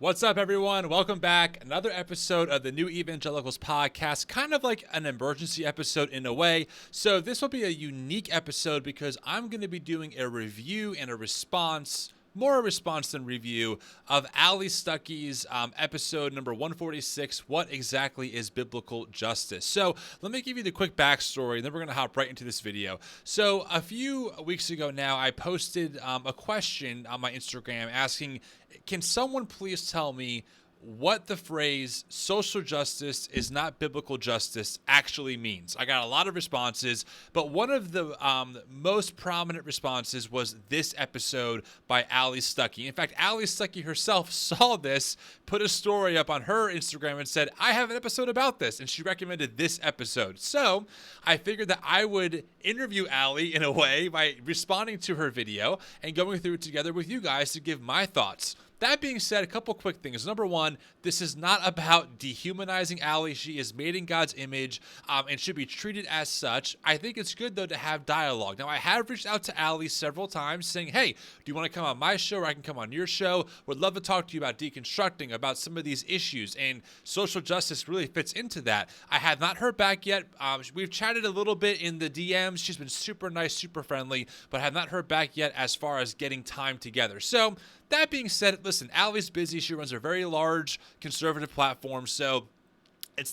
What's up, everyone? Welcome back. Another episode of the new Evangelicals podcast, kind of like an emergency episode in a way. So this will be a unique episode because I'm going to be doing a review and a response, more a response than review, of Allie Stuckey's episode number 146, What Exactly is Biblical Justice? So let me give you the quick backstory, and then we're going to hop right into this video. So a few weeks ago now, I posted a question on my Instagram asking, can someone please tell me what the phrase social justice is not biblical justice actually means? I got a lot of responses, but one of the most prominent responses was this episode by Allie Stuckey. In fact, Allie Stuckey herself saw this, put a story up on her Instagram and said, I have an episode about this, and she recommended this episode. So I figured that I would interview Allie in a way by responding to her video and going through it together with you guys to give my thoughts. That being said, a couple quick things. Number one, this is not about dehumanizing Allie. She is made in God's image and should be treated as such. I think it's good, though, to have dialogue. Now, I have reached out to Allie several times saying, hey, do you want to come on my show or I can come on your show? Would love to talk to you about deconstructing, about some of these issues, and social justice really fits into that. I have not heard back yet. We've chatted a little bit in the DMs. She's been super nice, super friendly, but have not heard back yet as far as getting time together. So that being said, listen, Allie's busy. She runs a very large conservative platform. So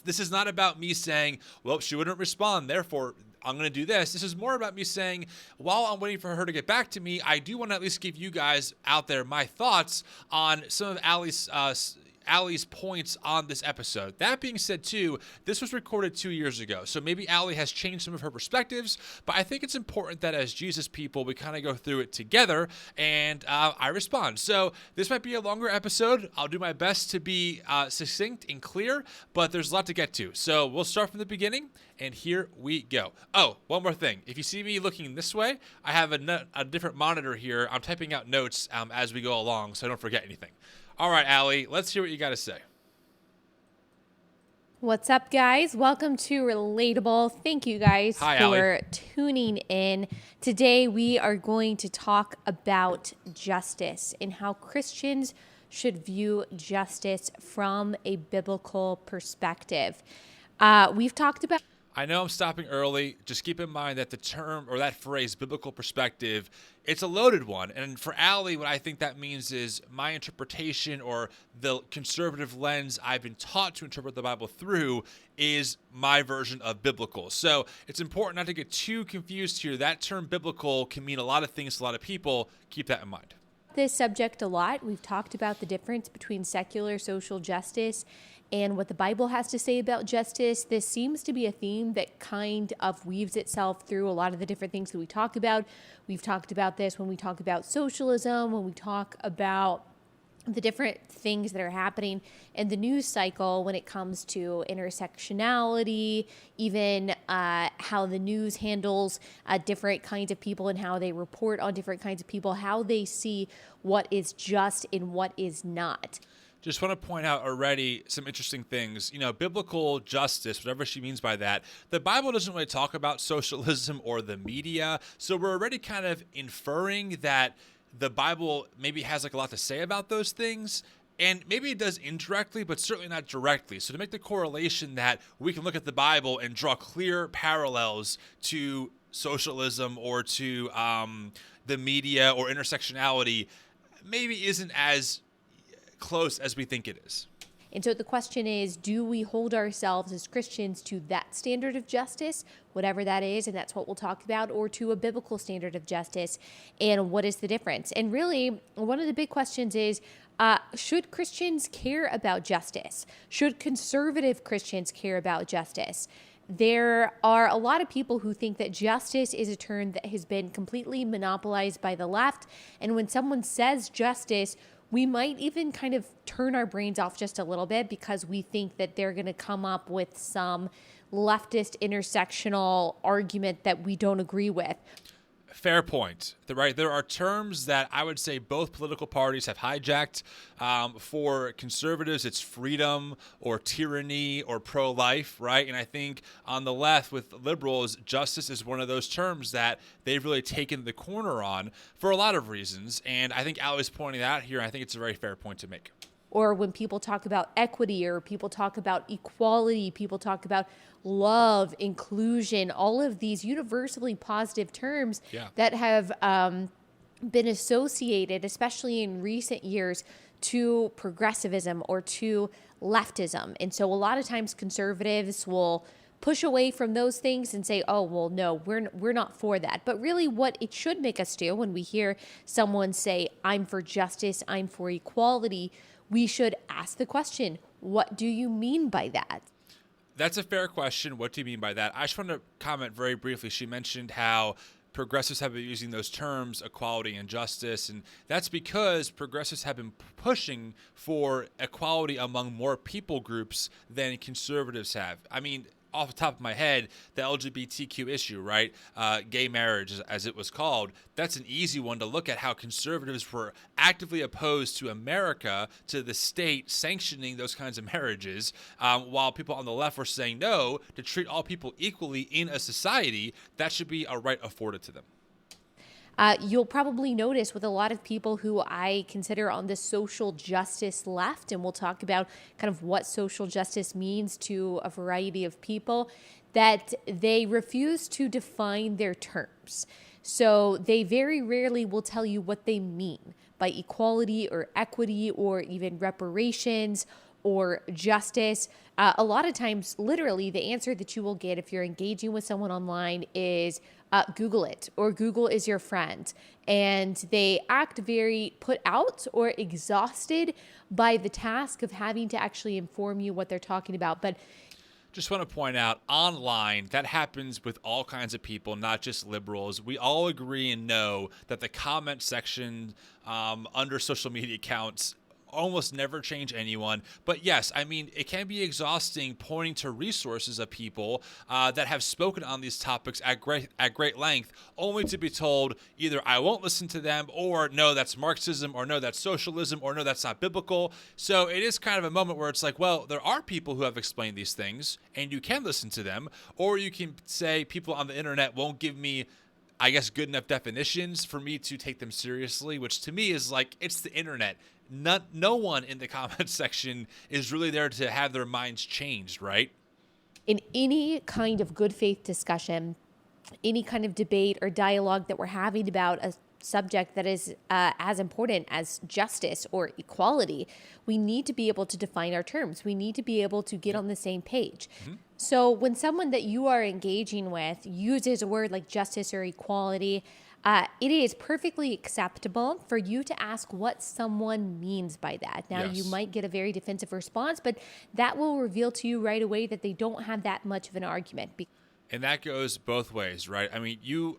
this is not about me saying, well, she wouldn't respond, therefore I'm going to do this. This is more about me saying, while I'm waiting for her to get back to me, I do want to at least give you guys out there my thoughts on some of Allie's points on this episode. That being said, too, this was recorded 2 years ago, so maybe Allie has changed some of her perspectives, but I think it's important that as Jesus people, we kind of go through it together, and I respond. So this might be a longer episode. I'll do my best to be succinct and clear, but there's a lot to get to. So we'll start from the beginning, and here we go. Oh, one more thing. If you see me looking this way, I have a different monitor here. I'm typing out notes as we go along, so I don't forget anything. All right, Allie, let's hear what you got to say. What's up, guys? Welcome to Relatable. Thank you guys for tuning in. Today, we are going to talk about justice and how Christians should view justice from a biblical perspective. We've talked about... I know I'm stopping early. Just keep in mind that the term or that phrase, biblical perspective, it's a loaded one. And for Allie, what I think that means is my interpretation or the conservative lens I've been taught to interpret the Bible through is my version of biblical. So it's important not to get too confused here. That term biblical can mean a lot of things to a lot of people. Keep that in mind. This subject a lot. We've talked about the difference between secular social justice and what the Bible has to say about justice. This seems to be a theme that kind of weaves itself through a lot of the different things that we talk about. We've talked about this when we talk about socialism, when we talk about the different things that are happening in the news cycle when it comes to intersectionality, even how the news handles different kinds of people and how they report on different kinds of people, how they see what is just and what is not. Just want to point out already some interesting things. You know, biblical justice, whatever she means by that, the Bible doesn't really talk about socialism or the media. So we're already kind of inferring that the Bible maybe has like a lot to say about those things. And maybe it does indirectly, but certainly not directly. So to make the correlation that we can look at the Bible and draw clear parallels to socialism or to the media or intersectionality maybe isn't as close as we think it is. And so the question is, do we hold ourselves as Christians to that standard of justice, whatever that is, and that's what we'll talk about, or to a biblical standard of justice, and what is the difference? And really, one of the big questions is, should Christians care about justice? Should conservative Christians care about justice? There are a lot of people who think that justice is a term that has been completely monopolized by the left, and when someone says justice, we might even kind of turn our brains off just a little bit because we think that they're going to come up with some leftist intersectional argument that we don't agree with. Fair point. Right. There are terms that I would say both political parties have hijacked. For conservatives, it's freedom or tyranny or pro-life, right? And I think on the left with liberals, justice is one of those terms that they've really taken the corner on for a lot of reasons. And I think Allie's pointing that out here. I think it's a very fair point to make. or when people talk about equity, or people talk about equality, people talk about love, inclusion, all of these universally positive terms that have been associated, especially in recent years, to progressivism or to leftism. And so a lot of times conservatives will push away from those things and say, oh, well, no, we're not for that. But really what it should make us do when we hear someone say, I'm for justice, I'm for equality, we should ask the question, what do you mean by that? That's a fair question. What do you mean by that? I just want to comment very briefly. She mentioned how progressives have been using those terms, equality and justice, and that's because progressives have been pushing for equality among more people groups than conservatives have. I mean, off the top of my head, the LGBTQ issue, right? Gay marriage, as it was called, that's an easy one to look at how conservatives were actively opposed to America, to the state sanctioning those kinds of marriages, while people on the left were saying no, to treat all people equally in a society, that should be a right afforded to them. You'll probably notice with a lot of people who I consider on the social justice left, and we'll talk about kind of what social justice means to a variety of people, that they refuse to define their terms. So they very rarely will tell you what they mean by equality or equity or even reparations or justice. A lot of times, literally, the answer that you will get if you're engaging with someone online is Google it, or Google is your friend. And they act very put out or exhausted by the task of having to actually inform you what they're talking about. But just want to point out, online, that happens with all kinds of people, not just liberals. We all agree and know that the comment section under social media accounts almost never change anyone. But yes, I mean, it can be exhausting pointing to resources of people that have spoken on these topics at great length, only to be told either I won't listen to them, or no, that's Marxism, or no, that's socialism, or no, that's not biblical. So it is kind of a moment where it's like, well, there are people who have explained these things, and you can listen to them, or you can say people on the internet won't give me, I guess, good enough definitions for me to take them seriously, which to me is like, it's the internet. No one in the comments section is really there to have their minds changed, right? In any kind of good faith discussion, any kind of debate or dialogue that we're having about a subject that is as important as justice or equality, we need to be able to define our terms. We need to be able to get on the same page. Mm-hmm. So when someone that you are engaging with uses a word like justice or equality, it is perfectly acceptable for you to ask what someone means by that. Now, you might get a very defensive response, but that will reveal to you right away that they don't have that much of an argument. And that goes both ways, right? I mean, you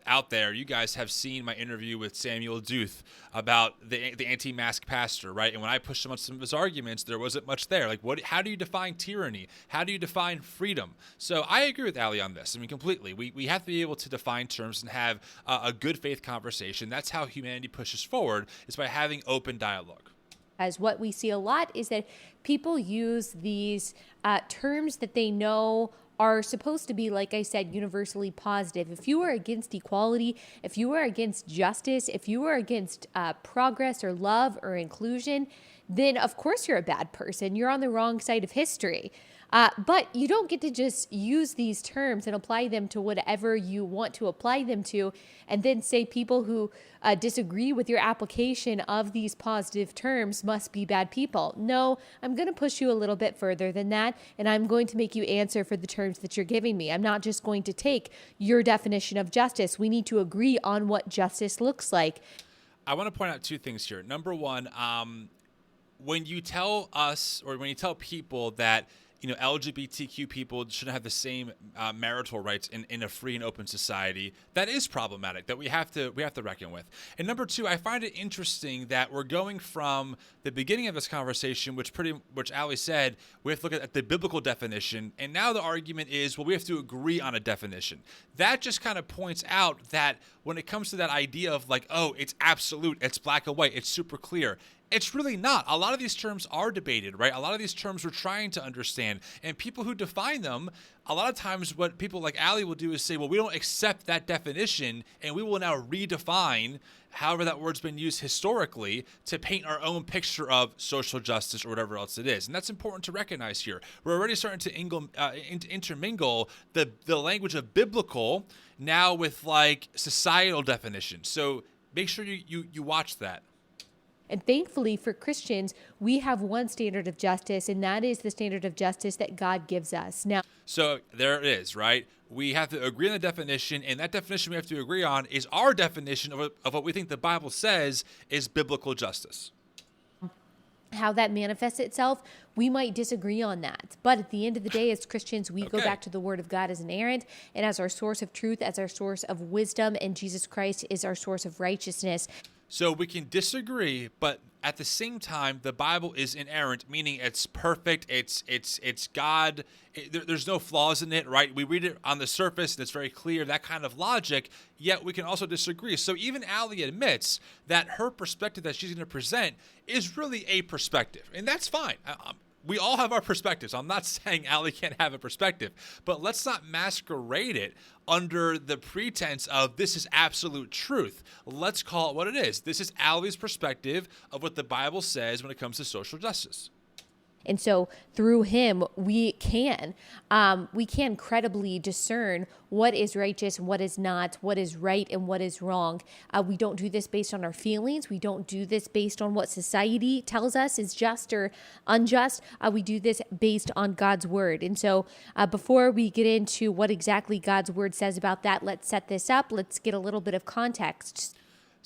out there, you guys have seen my interview with Samuel Duth about the anti-mask pastor, right? And when I pushed him on some of his arguments, there wasn't much there. Like, how do you define tyranny? How do you define freedom? So I agree with Allie on this. I mean, completely. We have to be able to define terms and have a good faith conversation. That's how humanity pushes forward, is by having open dialogue. As what we see a lot is that people use these terms that they know are supposed to be, like I said, universally positive. If you are against equality, if you are against justice, if you are against progress or love or inclusion, then of course you're a bad person. You're on the wrong side of history. But you don't get to just use these terms and apply them to whatever you want to apply them to, and then say people who disagree with your application of these positive terms must be bad people. No, I'm going to push you a little bit further than that, and I'm going to make you answer for the terms that you're giving me. I'm not just going to take your definition of justice. We need to agree on what justice looks like. I want to point out two things here. Number one, when you tell us, or when you tell people that LGBTQ people shouldn't have the same marital rights in a free and open society, that is problematic, that we have to reckon with. And number two, I find it interesting that we're going from the beginning of this conversation, which Allie said, we have to look at the biblical definition, and now the argument is, well, we have to agree on a definition. That just kind of points out that when it comes to that idea of like, oh, it's absolute, it's black and white, it's super clear, It's really not. A lot of these terms are debated, right? A lot of these terms we're trying to understand. And people who define them, a lot of times what people like Allie will do is say, well, we don't accept that definition, and we will now redefine however that word's been used historically to paint our own picture of social justice or whatever else it is. And that's important to recognize here. We're already starting to intermingle the language of biblical now with like societal definitions. So make sure you watch that. And thankfully for Christians, we have one standard of justice, and that is the standard of justice that God gives us. Now, so there it is, right? We have to agree on the definition, and that definition we have to agree on is our definition of what we think the Bible says is biblical justice. How that manifests itself, we might disagree on that. But at the end of the day, as Christians, we go back to the Word of God as inerrant and as our source of truth, as our source of wisdom, and Jesus Christ is our source of righteousness. So we can disagree, but at the same time, the Bible is inerrant, meaning it's perfect. It's God. There's no flaws in it, right? We read it on the surface, and it's very clear, that kind of logic, yet we can also disagree. So even Allie admits that her perspective that she's going to present is really a perspective, and that's fine. We all have our perspectives. I'm not saying Allie can't have a perspective, but let's not masquerade it under the pretense of this is absolute truth. Let's call it what it is. This is Allie's perspective of what the Bible says when it comes to social justice. And so through him, we can credibly discern what is righteous and what is not, what is right and what is wrong. We don't do this based on our feelings. We don't do this based on what society tells us is just or unjust. We do this based on God's word. And so before we get into what exactly God's word says about that, let's set this up. Let's get a little bit of context.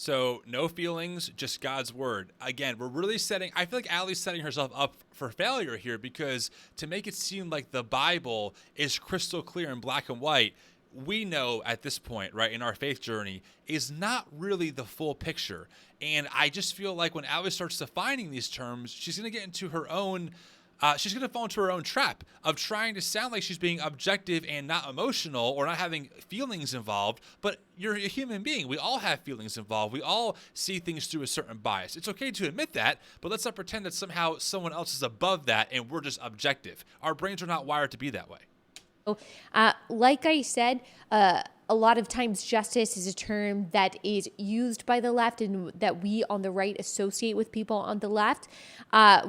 So no feelings, just God's word. Again, we're really I feel like Allie's setting herself up for failure here, because to make it seem like the Bible is crystal clear in black and white, we know at this point, right, in our faith journey, is not really the full picture. And I just feel like when Allie starts defining these terms, she's going to get into her own she's going to fall into her own trap of trying to sound like she's being objective and not emotional or not having feelings involved. But you're a human being. We all have feelings involved. We all see things through a certain bias. It's okay to admit that, but let's not pretend that somehow someone else is above that and we're just objective. Our brains are not wired to be that way. Like I said, a lot of times justice is a term that is used by the left and that we on the right associate with people on the left.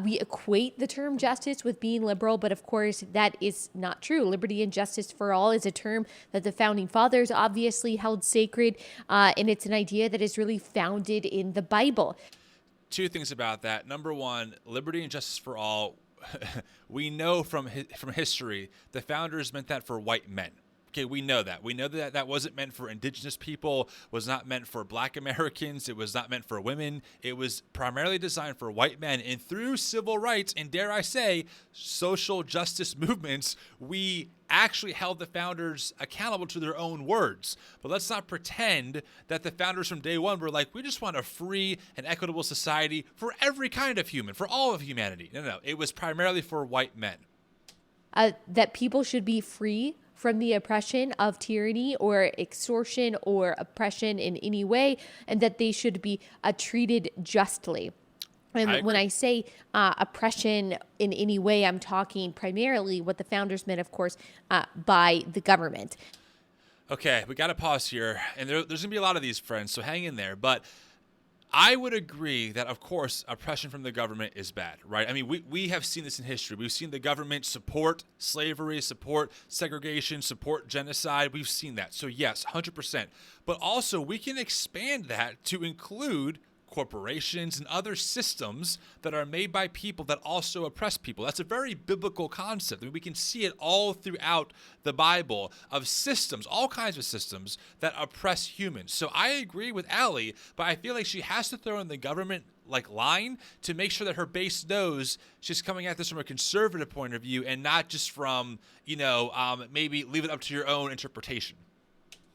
We equate the term justice with being liberal, but of course that is not true. Liberty and justice for all is a term that the founding fathers obviously held sacred, and it's an idea that is really founded in the Bible. Two things about that. Number one, liberty and justice for all. We know from history, the founders meant that for white men. Okay, we know that. We know that that wasn't meant for indigenous people, was not meant for black Americans, it was not meant for women. It was primarily designed for white men. And through civil rights and, dare I say, social justice movements, we actually held the founders accountable to their own words. But let's not pretend that the founders from day one were like, we just want a free and equitable society for every kind of human, for all of humanity. No. It was primarily for white men. That people should be free from the oppression of tyranny or extortion or oppression in any way, and that they should be treated justly. And when I say oppression in any way, I'm talking primarily what the founders meant, of course, by the government. Okay, we got to pause here, and there's going to be a lot of these, friends, so hang in there. But I would agree that, of course, oppression from the government is bad, right? I mean, we have seen this in history. We've seen the government support slavery, support segregation, support genocide. We've seen that. So yes, 100%. But also, we can expand that to include corporations and other systems that are made by people that also oppress people. That's a very biblical concept. I mean, we can see it all throughout the Bible of systems, all kinds of systems that oppress humans. So I agree with Allie, but I feel like she has to throw in the government line to make sure that her base knows she's coming at this from a conservative point of view and not just from, maybe leave it up to your own interpretation.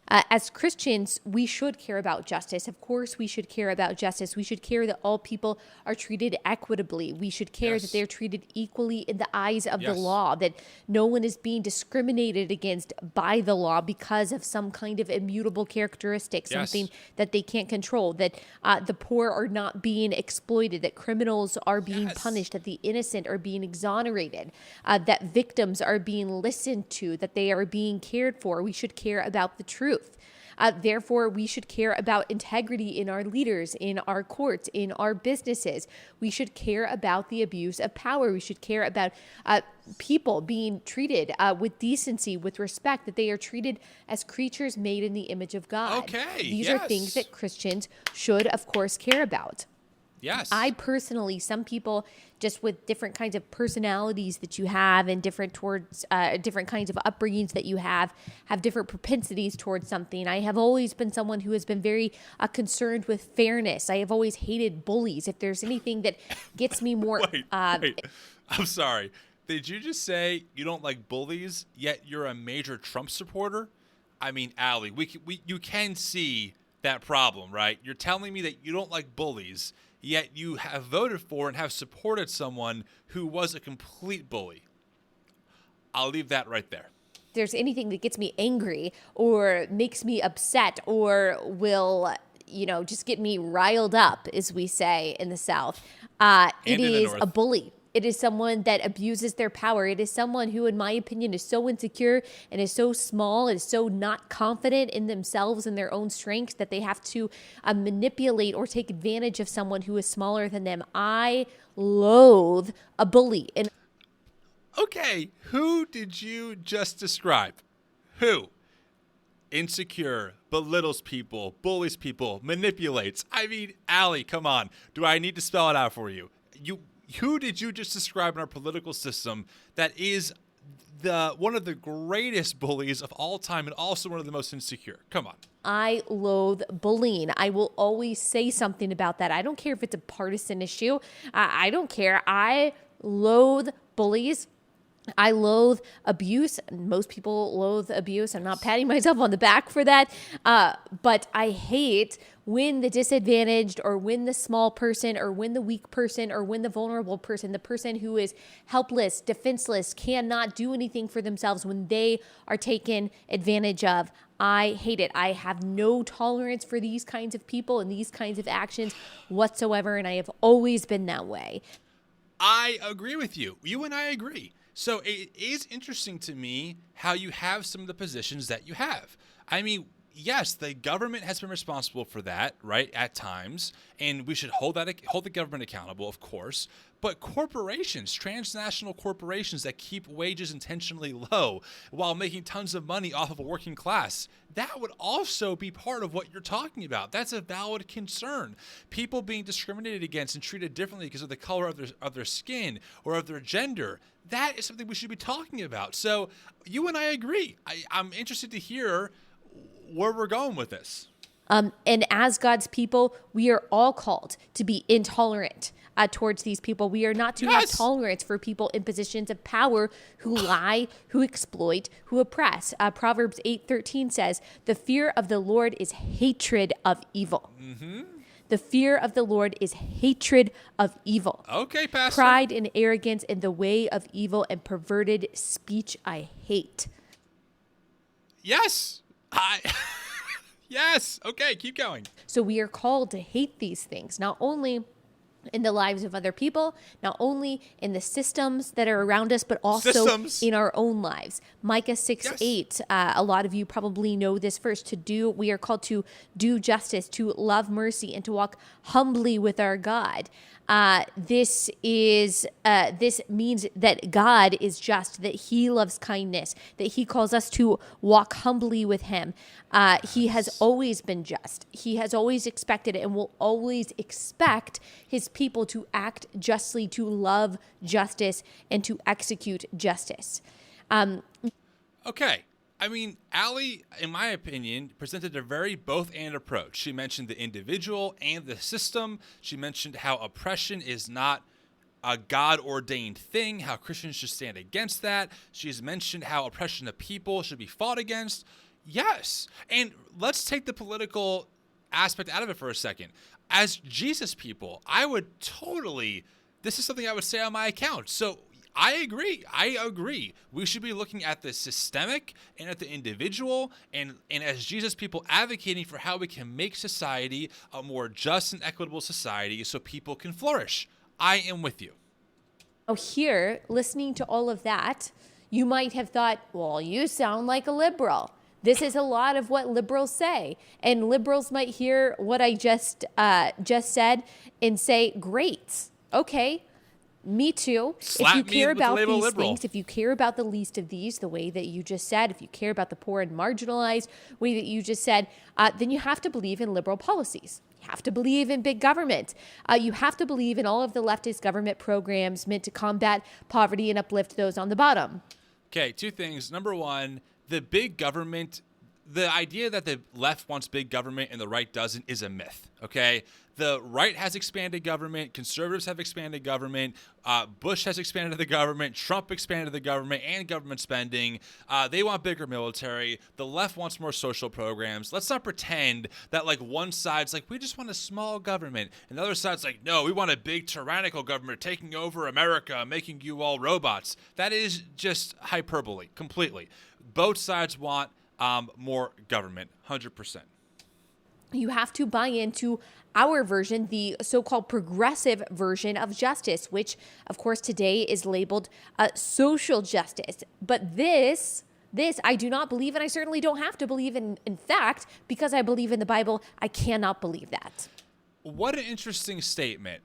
As Christians, we should care about justice. Of course, we should care about justice. We should care that all people are treated equitably. We should care that they're treated equally in the eyes of the law, that no one is being discriminated against by the law because of some kind of immutable characteristic, something that they can't control, that the poor are not being exploited, that criminals are being punished, that the innocent are being exonerated, that victims are being listened to, that they are being cared for. We should care about the truth. Therefore, we should care about integrity in our leaders, in our courts, in our businesses. We should care about the abuse of power. We should care about people being treated with decency, with respect, that they are treated as creatures made in the image of God. These are things that Christians should, of course, care about. I personally, some people just with different kinds of personalities that you have and different kinds of upbringings that you have different propensities towards something. I have always been someone who has been very concerned with fairness. I have always hated bullies. If there's anything that gets me more... Wait. I'm sorry. Did you just say you don't like bullies, yet you're a major Trump supporter? I mean, Allie, you can see that problem, right? You're telling me that you don't like bullies, yet you have voted for and have supported someone who was a complete bully. I'll leave that right there. If there's anything that gets me angry or makes me upset or will, just get me riled up, as we say in the South, it is a bully. It is someone that abuses their power. It is someone who, in my opinion, is so insecure and is so small and is so not confident in themselves and their own strengths that they have to manipulate or take advantage of someone who is smaller than them. I loathe a bully. And okay, who did you just describe? Who? Insecure, belittles people, bullies people, manipulates. I mean, Allie, come on. Do I need to spell it out for you? Who did you just describe in our political system that is one of the greatest bullies of all time and also one of the most insecure? Come on. I loathe bullying. I will always say something about that. I don't care if it's a partisan issue. I don't care. I loathe bullies. I loathe abuse. Most people loathe abuse. I'm not patting myself on the back for that. But I hate when the disadvantaged or when the small person or when the weak person or when the vulnerable person, the person who is helpless, defenseless, cannot do anything for themselves, when they are taken advantage of. I hate it. I have no tolerance for these kinds of people and these kinds of actions whatsoever. And I have always been that way. I agree with you. You and I agree. So it is interesting to me how you have some of the positions that you have. I mean, yes, the government has been responsible for that, right, at times, and we should hold the government accountable, of course. But corporations, transnational corporations that keep wages intentionally low while making tons of money off of a working class, that would also be part of what you're talking about. That's a valid concern. People being discriminated against and treated differently because of the color of their skin or of their gender, that is something we should be talking about. So you and I agree. I'm interested to hear where we're going with this. And as God's people, we are all called to be intolerant towards these people. We are not to have tolerance for people in positions of power who lie, who exploit, who oppress. Proverbs 8:13 says, "The fear of the Lord is hatred of evil." Mm-hmm. The fear of the Lord is hatred of evil. Okay, Pastor. Pride and arrogance in the way of evil and perverted speech I hate. Yes. Yes. Okay, keep going. So we are called to hate these things, not only in the lives of other people, not only in the systems that are around us, but also in our own lives. Micah 6:8, a lot of you probably know this verse. We are called to do justice, to love mercy, and to walk humbly with our God. This means that God is just, that he loves kindness, that he calls us to walk humbly with him. He has always been just. He has always expected and will always expect his people to act justly, to love justice, and to execute justice. Okay. I mean, Allie, in my opinion, presented a very both-and approach. She mentioned the individual and the system. She mentioned how oppression is not a God-ordained thing, how Christians should stand against that. She's mentioned how oppression of people should be fought against. Yes. And let's take the political aspect out of it for a second. As Jesus people, this is something I would say on my account. So I agree. We should be looking at the systemic and at the individual and as Jesus people advocating for how we can make society a more just and equitable society so people can flourish. I am with you. Oh, here, listening to all of that, you might have thought, well, you sound like a liberal. This is a lot of what liberals say. And liberals might hear what I just said and say, great, okay, me too. Slap if you me care with the about label these liberal. things, if you care about the least of these, the way that you just said, if you care about the poor and marginalized, way that you just said, then you have to believe in liberal policies. You have to believe in big government. You have to believe in all of the leftist government programs meant to combat poverty and uplift those on the bottom. Okay, two things. Number one, the big government, the idea that the left wants big government and the right doesn't is a myth, okay? The right has expanded government. Conservatives have expanded government. Bush has expanded the government. Trump expanded the government and government spending. They want bigger military. The left wants more social programs. Let's not pretend that like one side's like, we just want a small government. And the other side's like, no, we want a big tyrannical government taking over America, making you all robots. That is just hyperbole completely. Both sides want more government, 100%. You have to buy into our version, the so-called progressive version of justice, which, of course, today is labeled social justice. But this I do not believe, and I certainly don't have to believe in. In fact, because I believe in the Bible, I cannot believe that. What an interesting statement.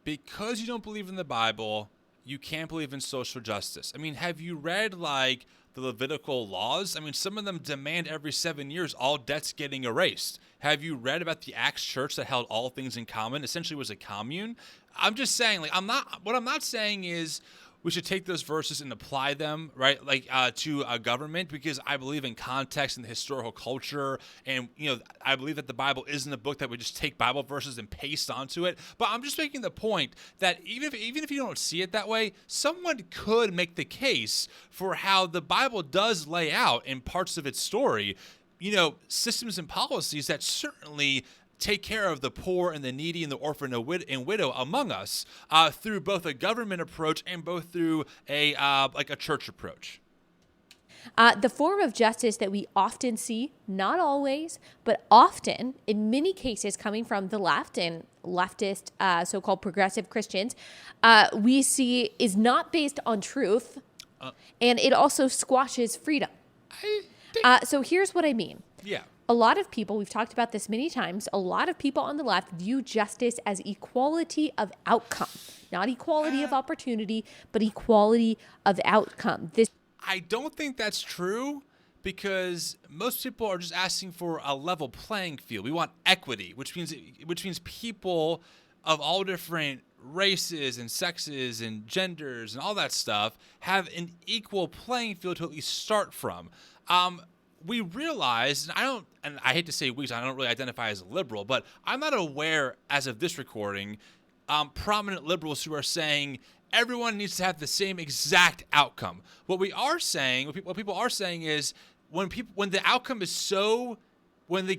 Because you don't believe in the Bible, you can't believe in social justice. I mean, have you read, like, the Levitical laws? I mean, some of them demand every 7 years all debts getting erased. Have you read about the Acts church that held all things in common, essentially was a commune? I'm just saying, like, what I'm not saying is we should take those verses and apply them, right, like to a government, because I believe in context and the historical culture, and I believe that the Bible isn't a book that we just take Bible verses and paste onto it. But I'm just making the point that even if you don't see it that way, someone could make the case for how the Bible does lay out in parts of its story, systems and policies that certainly take care of the poor and the needy and the orphan and widow among us through both a government approach and both through a church approach. The form of justice that we often see, not always, but often, in many cases coming from the left and leftist so-called progressive Christians, we see is not based on truth, and it also squashes freedom. So here's what I mean. Yeah. A lot of people, we've talked about this many times, a lot of people on the left view justice as equality of outcome, not equality of opportunity, but equality of outcome. I don't think that's true, because most people are just asking for a level playing field. We want equity, which means people of all different races and sexes and genders and all that stuff have an equal playing field to at least start from. We realize, and I hate to say we, I don't really identify as a liberal, but I'm not aware, as of this recording, prominent liberals who are saying everyone needs to have the same exact outcome. What people are saying is when the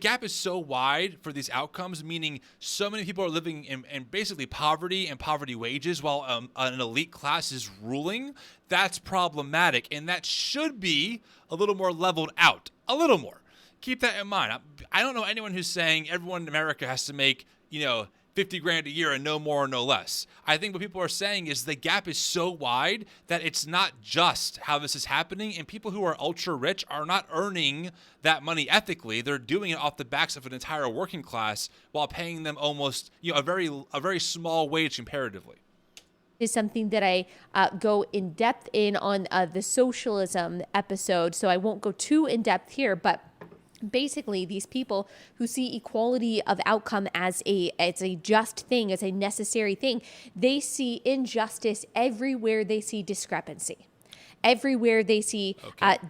gap is so wide for these outcomes, meaning so many people are living in basically poverty and poverty wages while an elite class is ruling, that's problematic. And that should be a little more leveled out. A little more. Keep that in mind. I don't know anyone who's saying everyone in America has to make, $50,000 a year and no more or no less. I think what people are saying is the gap is so wide that it's not just how this is happening, and people who are ultra rich are not earning that money ethically. They're doing it off the backs of an entire working class while paying them almost, a very small wage comparatively. Is something that I go in depth in on the socialism episode, so I won't go too in depth here, but basically these people who see equality of outcome as a just thing, as a necessary thing, they see injustice everywhere they see discrepancy. Everywhere they see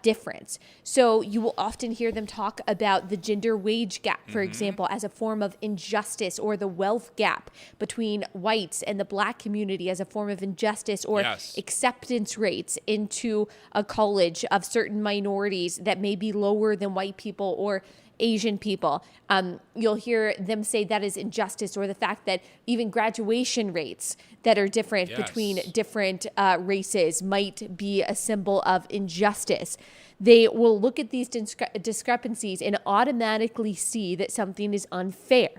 difference. So you will often hear them talk about the gender wage gap. for example, as a form of injustice, or the wealth gap between whites and the black community as a form of injustice, or acceptance rates into a college of certain minorities that may be lower than white people or Asian people. You'll hear them say that is injustice, or the fact that even graduation rates that are different between different races might be a symbol of injustice. They will look at these discrepancies and automatically see that something is unfair,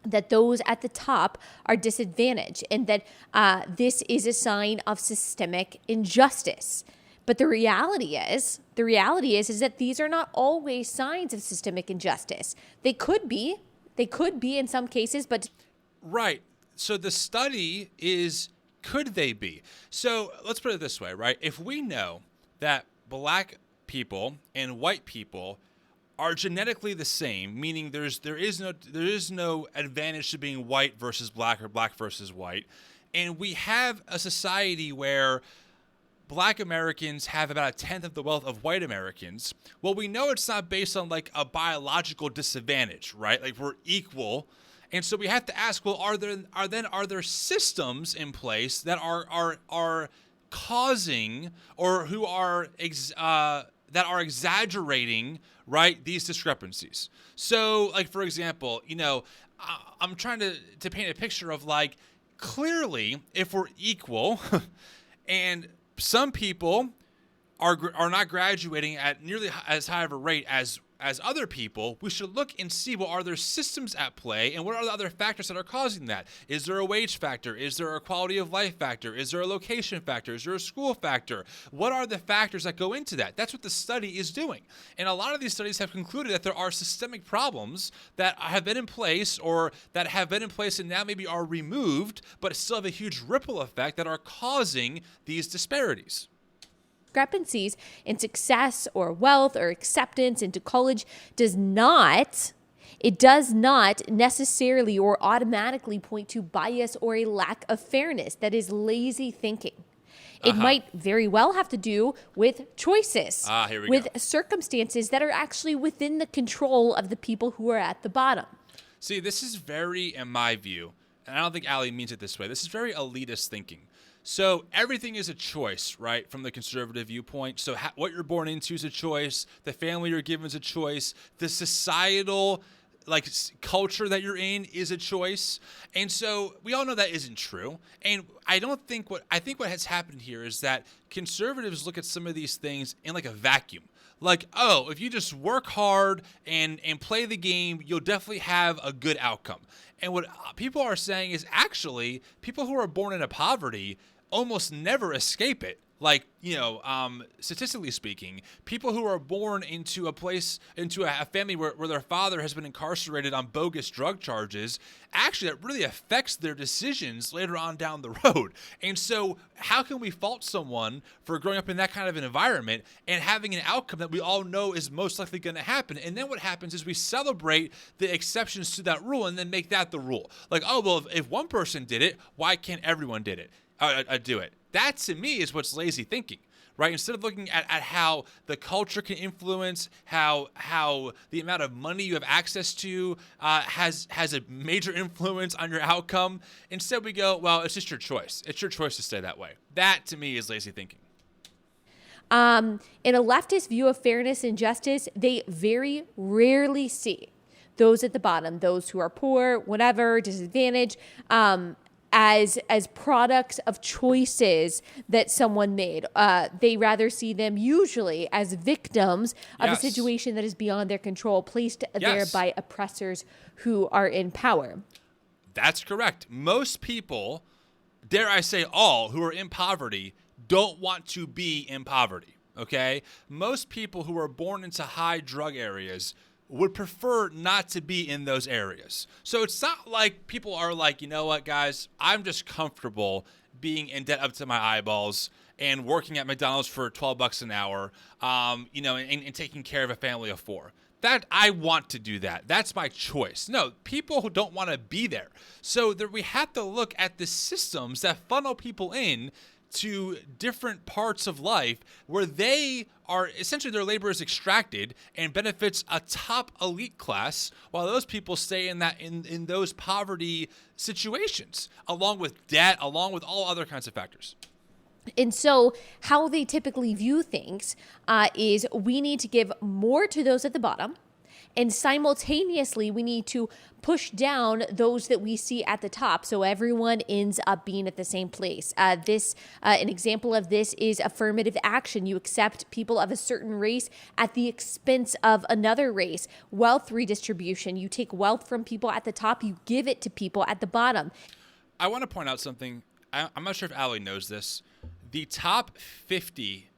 that those at the top are disadvantaged, and that this is a sign of systemic injustice. But the reality is that these are not always signs of systemic injustice. They could be in some cases, but right. So the study is, could they be? So let's put it this way, right? If we know that black people and white people are genetically the same, meaning there is no advantage to being white versus black or black versus white, and we have a society where black Americans have about 1/10 of the wealth of white Americans, well, we know it's not based on like a biological disadvantage, right? Like we're equal. And so we have to ask, well, are there systems in place that are causing, or who are that are exaggerating, right, these discrepancies? So like, for example, I'm trying to paint a picture of like, clearly if we're equal and some people are not graduating at nearly as high of a rate as other people, we should look and see, well, are there systems at play, and what are the other factors that are causing that? Is there a wage factor? Is there a quality of life factor? Is there a location factor? Is there a school factor? What are the factors that go into that? That's what the study is doing. And a lot of these studies have concluded that there are systemic problems that have been in place, or that have been in place and now maybe are removed, but still have a huge ripple effect that are causing these disparities. Discrepancies in success or wealth or acceptance into college does not necessarily or automatically point to bias or a lack of fairness. That is lazy thinking. It might very well have to do with choices, with circumstances that are actually within the control of the people who are at the bottom. See, this is very, in my view, and I don't think Allie means it this way, this is very elitist thinking. So everything is a choice, right, from the conservative viewpoint. So what you're born into is a choice. The family you're given is a choice. The societal culture that you're in is a choice. And so we all know that isn't true. And I think what has happened here is that conservatives look at some of these things in like a vacuum. Like, oh, if you just work hard and play the game, you'll definitely have a good outcome. And what people are saying is actually people who are born into poverty almost never escape it. Like, statistically speaking, people who are born into a family where their father has been incarcerated on bogus drug charges, actually that really affects their decisions later on down the road. And so how can we fault someone for growing up in that kind of an environment and having an outcome that we all know is most likely going to happen? And then what happens is we celebrate the exceptions to that rule and then make that the rule. Like, oh, well, if one person did it, why can't everyone do it? That, to me, is what's lazy thinking, right? Instead of looking at how the culture can influence, how the amount of money you have access to has a major influence on your outcome, instead we go, well, it's just your choice. It's your choice to stay that way. That, to me, is lazy thinking. In a leftist view of fairness and justice, they very rarely see those at the bottom, those who are poor, whatever, disadvantaged, as products of choices that someone made. They rather see them usually as victims of a situation that is beyond their control, placed there by oppressors who are in power. That's correct. Most people, dare I say all, who are in poverty don't want to be in poverty, okay? Most people who are born into high drug areas would prefer not to be in those areas. So it's not like people are like, you know what, guys, I'm just comfortable being in debt up to my eyeballs and working at McDonald's for $12 an hour, and taking care of a family of 4. That I want to do that. That's my choice. No, people who don't want to be there. So we have to look at the systems that funnel people in to different parts of life where they are essentially their labor is extracted and benefits a top elite class, while those people stay in those poverty situations, along with debt, along with all other kinds of factors. And so how they typically view things is we need to give more to those at the bottom, and simultaneously we need to push down those that we see at the top, so everyone ends up being at the same place. An example of this is affirmative action. You accept people of a certain race at the expense of another race. Wealth redistribution. You take wealth from people at the top, you give it to people at the bottom. I want to point out something. I'm not sure if Allie knows this. The top 50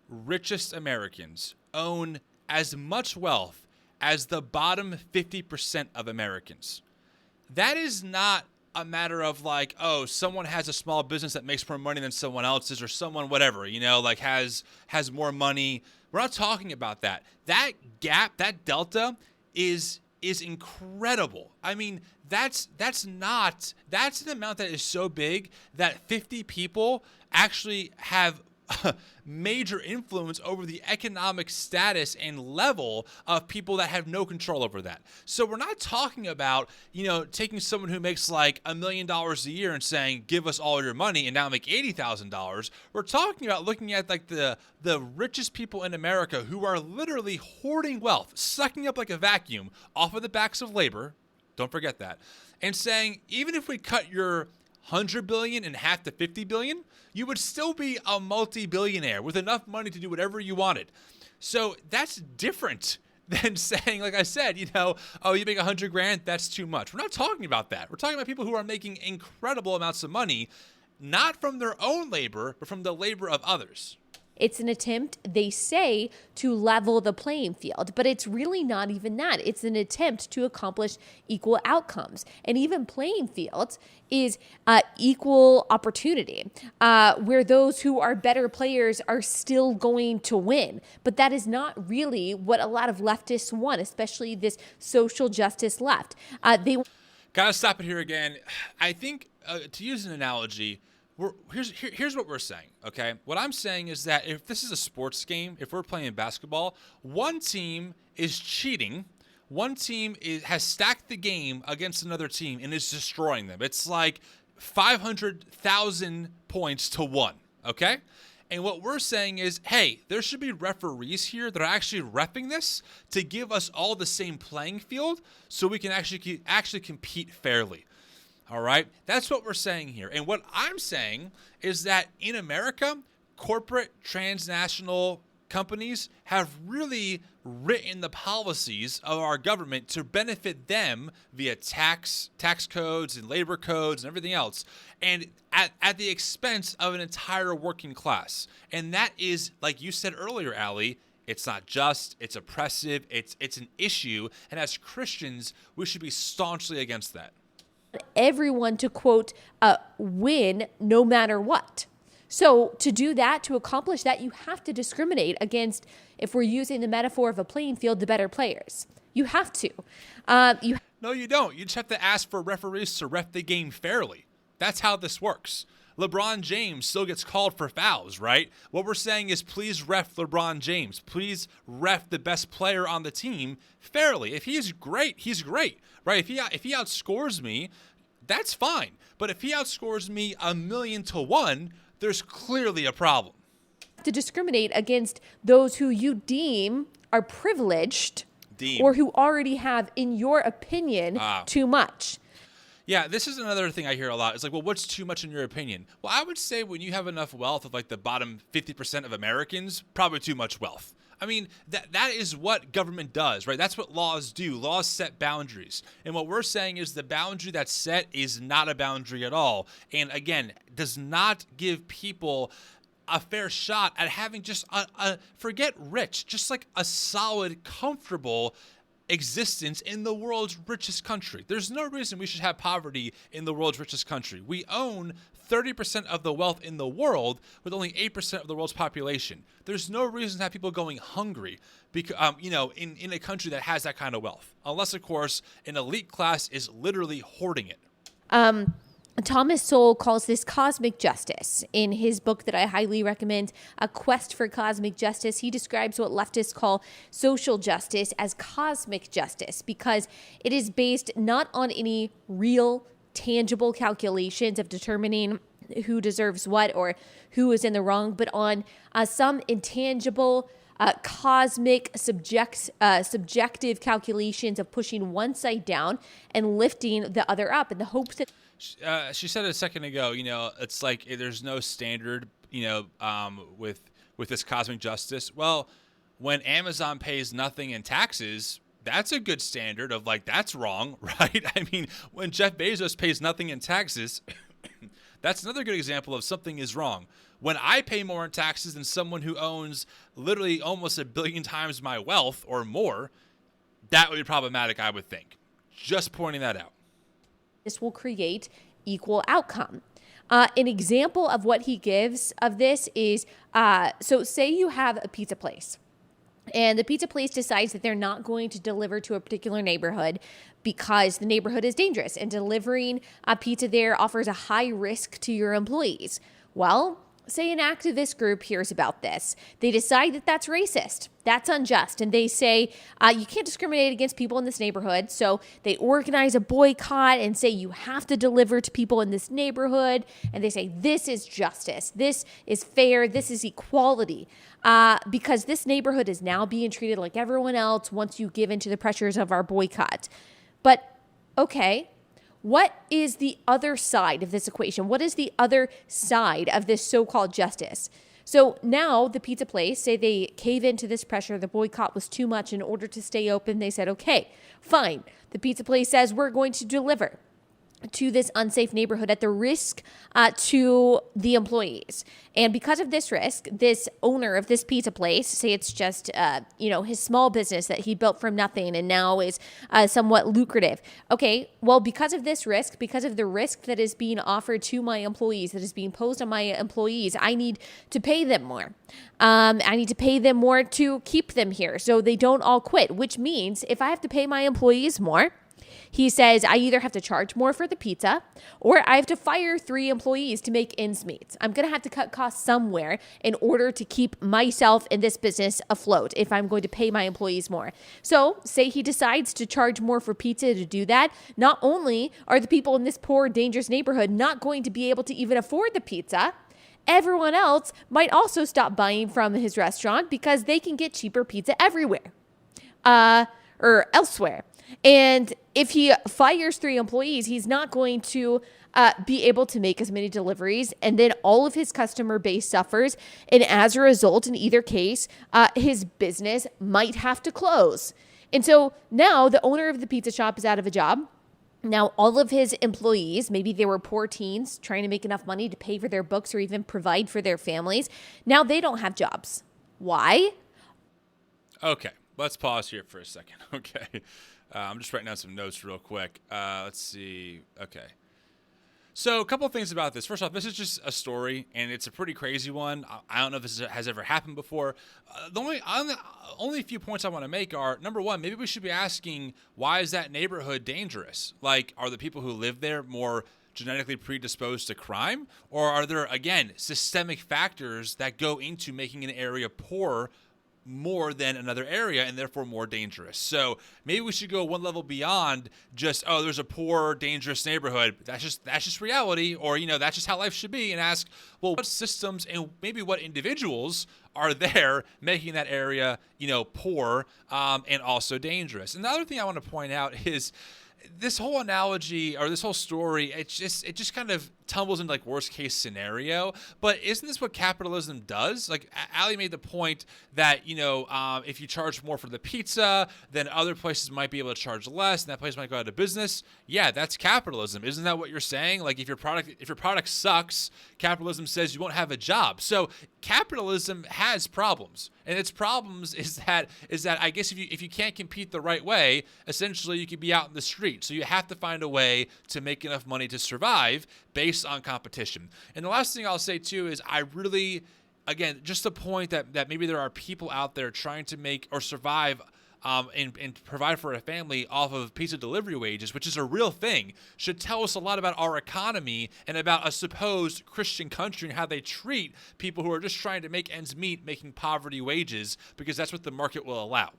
richest Americans own as much wealth as the bottom 50% of Americans. That is not a matter of like, oh, someone has a small business that makes more money than someone else's, or someone whatever, like has more money. We're not talking about that. That gap, that delta is incredible. I mean, that's an amount that is so big that 50 people actually have major influence over the economic status and level of people that have no control over that. So we're not talking about, taking someone who makes like $1 million a year and saying, give us all your money and now make $80,000. We're talking about looking at like the richest people in America who are literally hoarding wealth, sucking up like a vacuum off of the backs of labor. Don't forget that. And saying, even if we cut your 100 billion in half to 50 billion, you would still be a multi-billionaire with enough money to do whatever you wanted. So that's different than saying, like I said, oh, you make 100 grand, that's too much. We're not talking about that. We're talking about people who are making incredible amounts of money, not from their own labor, but from the labor of others. It's an attempt, they say, to level the playing field, but it's really not even that. It's an attempt to accomplish equal outcomes. And even playing fields is equal opportunity, where those who are better players are still going to win. But that is not really what a lot of leftists want, especially this social justice left. Gotta stop it here again. I think, to use an analogy, here's what we're saying, okay? What I'm saying is that if this is a sports game, if we're playing basketball, one team is cheating, one team has stacked the game against another team and is destroying them. It's like 500,000 points to 1, okay? And what we're saying is, hey, there should be referees here that are actually reffing this to give us all the same playing field so we can actually compete fairly. All right, that's what we're saying here. And what I'm saying is that in America, corporate transnational companies have really written the policies of our government to benefit them via tax codes and labor codes and everything else, and at the expense of an entire working class. And that is, like you said earlier, Allie, it's not just, it's oppressive, it's an issue, and as Christians, we should be staunchly against that. Everyone to, quote, win no matter what. So to do that, to accomplish that, you have to discriminate against, if we're using the metaphor of a playing field, the better players. You have to. No, you don't. You just have to ask for referees to ref the game fairly. That's how this works. LeBron James still gets called for fouls, right? What we're saying is, please ref LeBron James. Please ref the best player on the team fairly. If he's great, he's great, right? If he outscores me, that's fine. But if he outscores me 1,000,000-1, there's clearly a problem. To discriminate against those who you deem are privileged or who already have, in your opinion, too much. Yeah, this is another thing I hear a lot. It's like, well, what's too much in your opinion? Well, I would say when you have enough wealth of like the bottom 50% of Americans, probably too much wealth. I mean, that is what government does, right? That's what laws do. Laws set boundaries. And what we're saying is the boundary that's set is not a boundary at all. And again, does not give people a fair shot at having just forget rich, just like a solid, comfortable existence in the world's richest country. There's no reason we should have poverty in the world's richest country. We own 30% of the wealth in the world with only 8% of the world's population. There's no reason to have people going hungry because, in a country that has that kind of wealth. Unless, of course, an elite class is literally hoarding it. Thomas Sowell calls this cosmic justice. In his book that I highly recommend, A Quest for Cosmic Justice, he describes what leftists call social justice as cosmic justice because it is based not on any real, tangible calculations of determining who deserves what or who is in the wrong, but on some intangible, cosmic, subjective calculations of pushing one side down and lifting the other up in the hopes that she said a second ago, it's like there's no standard, with this cosmic justice. Well, when Amazon pays nothing in taxes, that's a good standard of like, that's wrong, right? I mean, when Jeff Bezos pays nothing in taxes, that's another good example of something is wrong. When I pay more in taxes than someone who owns literally almost 1 billion times my wealth or more, that would be problematic, I would think. Just pointing that out. This will create equal outcome. An example of what he gives of this is, so say you have a pizza place and the pizza place decides that they're not going to deliver to a particular neighborhood because the neighborhood is dangerous and delivering a pizza there offers a high risk to your employees. Well, say an activist group hears about this. They decide that that's racist. That's unjust. And they say, you can't discriminate against people in this neighborhood. So they organize a boycott and say, you have to deliver to people in this neighborhood. And they say, this is justice. This is fair. This is equality. Because this neighborhood is now being treated like everyone else once you give in to the pressures of our boycott. But, okay. What is the other side of this equation? What is the other side of this so-called justice? So now the pizza place, say they cave into this pressure, the boycott was too much in order to stay open. They said, okay, fine. The pizza place says we're going to deliver to this unsafe neighborhood at the risk to the employees. And because of this risk, this owner of this pizza place, say it's just, his small business that he built from nothing and now is somewhat lucrative. Okay, well, because of this risk, because of the risk that is being offered to my employees, that is being posed on my employees, I need to pay them more. I need to pay them more to keep them here so they don't all quit, which means if I have to pay my employees more, he says, I either have to charge more for the pizza or I have to fire 3 employees to make ends meet. I'm going to have to cut costs somewhere in order to keep myself in this business afloat if I'm going to pay my employees more. So say he decides to charge more for pizza to do that. Not only are the people in this poor, dangerous neighborhood not going to be able to even afford the pizza, everyone else might also stop buying from his restaurant because they can get cheaper pizza everywhere or elsewhere. And if he fires 3 employees, he's not going to be able to make as many deliveries. And then all of his customer base suffers. And as a result, in either case, his business might have to close. And so now the owner of the pizza shop is out of a job. Now, all of his employees, maybe they were poor teens trying to make enough money to pay for their books or even provide for their families. Now they don't have jobs. Why? Okay, let's pause here for a second. Okay. I'm just writing down some notes real quick. Let's see. Okay. So a couple of things about this. First off, this is just a story, and it's a pretty crazy one. I don't know if this has ever happened before. The only few points I want to make are, number one, maybe we should be asking, why is that neighborhood dangerous? Like, are the people who live there more genetically predisposed to crime? Or are there, again, systemic factors that go into making an area poor more than another area and therefore more dangerous? So maybe we should go one level beyond just, oh, there's a poor, dangerous neighborhood. That's just reality, or, that's just how life should be, and ask, well, what systems and maybe what individuals are there making that area, poor and also dangerous? And the other thing I want to point out is this whole analogy or this whole story, it just kind of tumbles into like worst case scenario. But isn't this what capitalism does? Like Allie made the point that, if you charge more for the pizza, then other places might be able to charge less and that place might go out of business. Yeah, that's capitalism. Isn't that what you're saying? Like if your product sucks, capitalism says you won't have a job. So capitalism has problems. And its problems is that I guess if you can't compete the right way, essentially you could be out in the street. So you have to find a way to make enough money to survive based on competition. And the last thing I'll say too is I really, again, just the point that maybe there are people out there trying to make or survive and provide for a family off of pizza delivery wages, which is a real thing, should tell us a lot about our economy and about a supposed Christian country and how they treat people who are just trying to make ends meet, making poverty wages, because that's what the market will allow.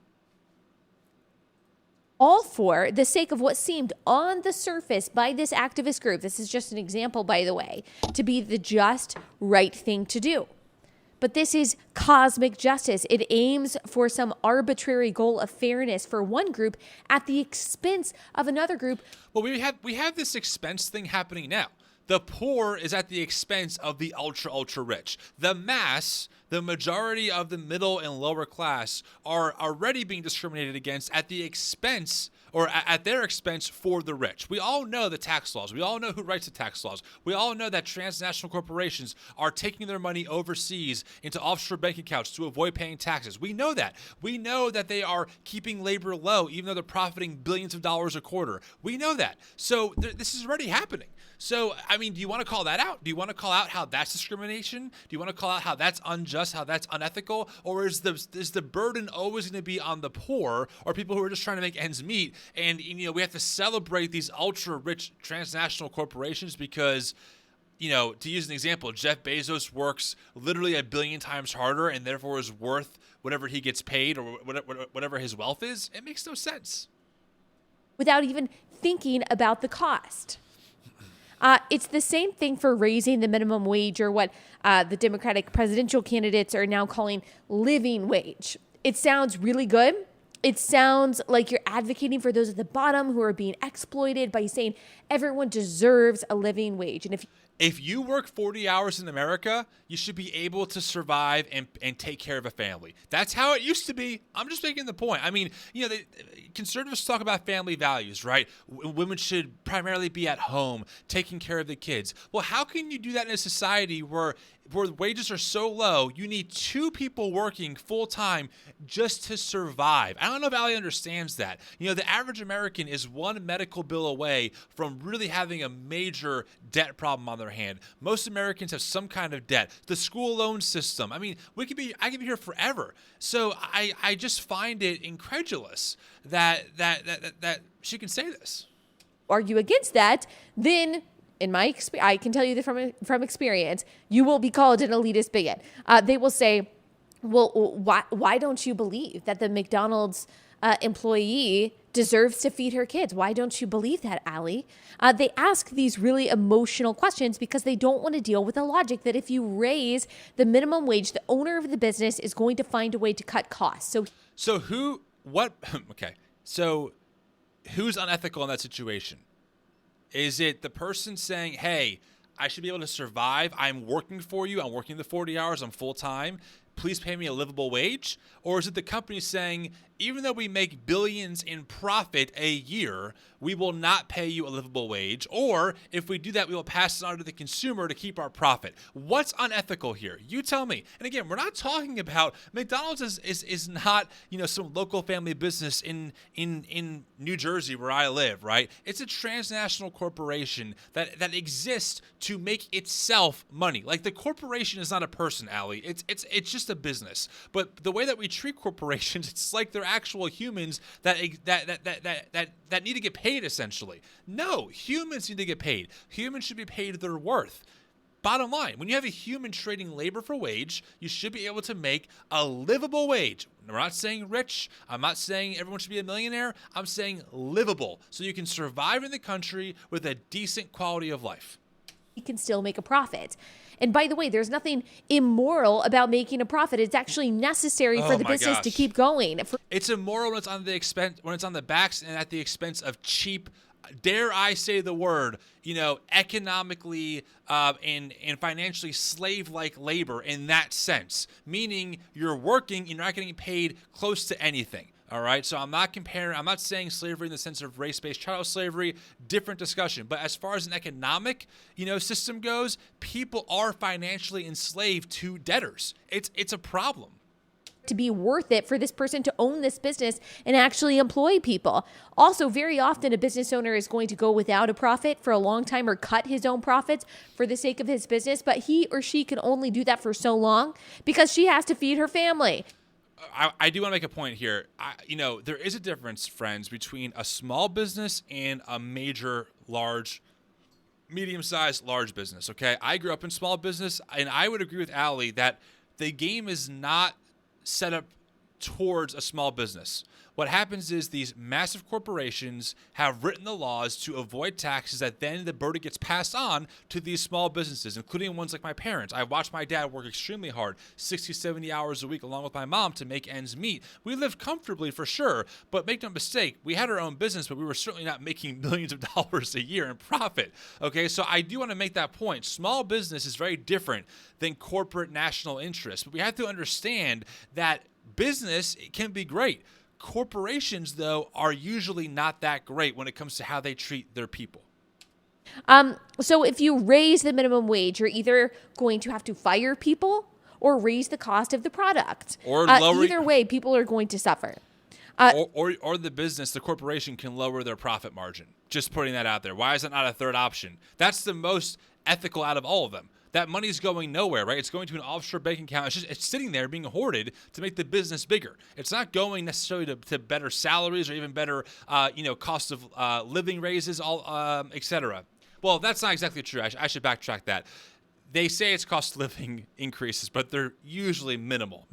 All for the sake of what seemed on the surface by this activist group, this is just an example, by the way, to be the just right thing to do. But this is cosmic justice. It aims for some arbitrary goal of fairness for one group at the expense of another group. Well, we have this expense thing happening now. The poor is at the expense of the ultra rich. The mass, the majority of the middle and lower class, are already being discriminated against at the expense, or at their expense, for the rich. We all know the tax laws. We all know who writes the tax laws. We all know that transnational corporations are taking their money overseas into offshore bank accounts to avoid paying taxes. We know that. We know that they are keeping labor low, even though they're profiting billions of dollars a quarter. We know that. So this is already happening. So, I mean, do you want to call that out? Do you want to call out how that's discrimination? Do you want to call out how that's unjust, how that's unethical? Or is the burden always going to be on the poor or people who are just trying to make ends meet? And, we have to celebrate these ultra-rich transnational corporations because, to use an example, Jeff Bezos works literally 1 billion times harder and therefore is worth whatever he gets paid or whatever his wealth is. It makes no sense. Without even thinking about the cost. It's the same thing for raising the minimum wage, or what the Democratic presidential candidates are now calling living wage. It sounds really good. It sounds like you're advocating for those at the bottom who are being exploited by saying everyone deserves a living wage. And if you work 40 hours in America, you should be able to survive and take care of a family. That's how it used to be. I'm just making the point. I mean, conservatives talk about family values, right? Women should primarily be at home, taking care of the kids. Well, how can you do that in a society where wages are so low, you need 2 people working full time just to survive? I don't know if Allie understands that. The average American is 1 medical bill away from really having a major debt problem on their hand. Most Americans have some kind of debt. The school loan system. I mean, I could be here forever. So I just find it incredulous that she can say this. Argue against that, then in my experience, I can tell you that from experience, you will be called an elitist bigot. They will say, well, why don't you believe that the McDonald's employee deserves to feed her kids? Why don't you believe that, Allie? They ask these really emotional questions because they don't want to deal with the logic that if you raise the minimum wage, the owner of the business is going to find a way to cut costs. So who's unethical in that situation? Is it the person saying, hey, I should be able to survive. I'm working for you. I'm working the 40 hours. I'm full time. Please pay me a livable wage? Or is it the company saying, even though we make billions in profit a year, we will not pay you a livable wage? Or if we do that, we will pass it on to the consumer to keep our profit. What's unethical here? You tell me. And again, we're not talking about McDonald's is not, some local family business in New Jersey where I live, right? It's a transnational corporation that exists to make itself money. Like, the corporation is not a person, Allie. It's just a business. But the way that we treat corporations, it's like they're actual humans that need to get paid, essentially. No, humans need to get paid. Humans should be paid their worth. Bottom line, when you have a human trading labor for wage, you should be able to make a livable wage. We're not saying rich. I'm not saying everyone should be a millionaire. I'm saying livable, so you can survive in the country with a decent quality of life. You can still make a profit. And by the way, there's nothing immoral about making a profit. It's actually necessary for the business to keep going. It's immoral when it's on the backs and at the expense of cheap, dare I say the word, economically and financially slave-like labor in that sense. Meaning you're working, you're not getting paid close to anything. All right, so I'm not saying slavery in the sense of race-based chattel slavery, different discussion. But as far as an economic, system goes, people are financially enslaved to debtors. It's a problem. To be worth it for this person to own this business and actually employ people. Also, very often a business owner is going to go without a profit for a long time or cut his own profits for the sake of his business, but he or she can only do that for so long because she has to feed her family. I do want to make a point here. There is a difference, friends, between a small business and a major, large, medium-sized, large business, okay? I grew up in small business, and I would agree with Allie that the game is not set up towards a small business. What happens is these massive corporations have written the laws to avoid taxes that then the burden gets passed on to these small businesses, including ones like my parents. I watched my dad work extremely hard, 60, 70 hours a week, along with my mom to make ends meet. We lived comfortably for sure, but make no mistake, we had our own business, but we were certainly not making millions of dollars a year in profit. Okay, so I do want to make that point. Small business is very different than corporate national interest, but we have to understand that business can be great. Corporations, though, are usually not that great when it comes to how they treat their people. So if you raise the minimum wage, you're either going to have to fire people or raise the cost of the product. Or lower either way, people are going to suffer. Or the corporation can lower their profit margin. Just putting that out there. Why is that not a third option? That's the most ethical out of all of them. That money's going nowhere, right? It's going to an offshore bank account. It's sitting there being hoarded to make the business bigger. It's not going necessarily to better salaries or even better, cost of living raises, et cetera. Well, that's not exactly true. I should backtrack that. They say it's cost of living increases, but they're usually minimal.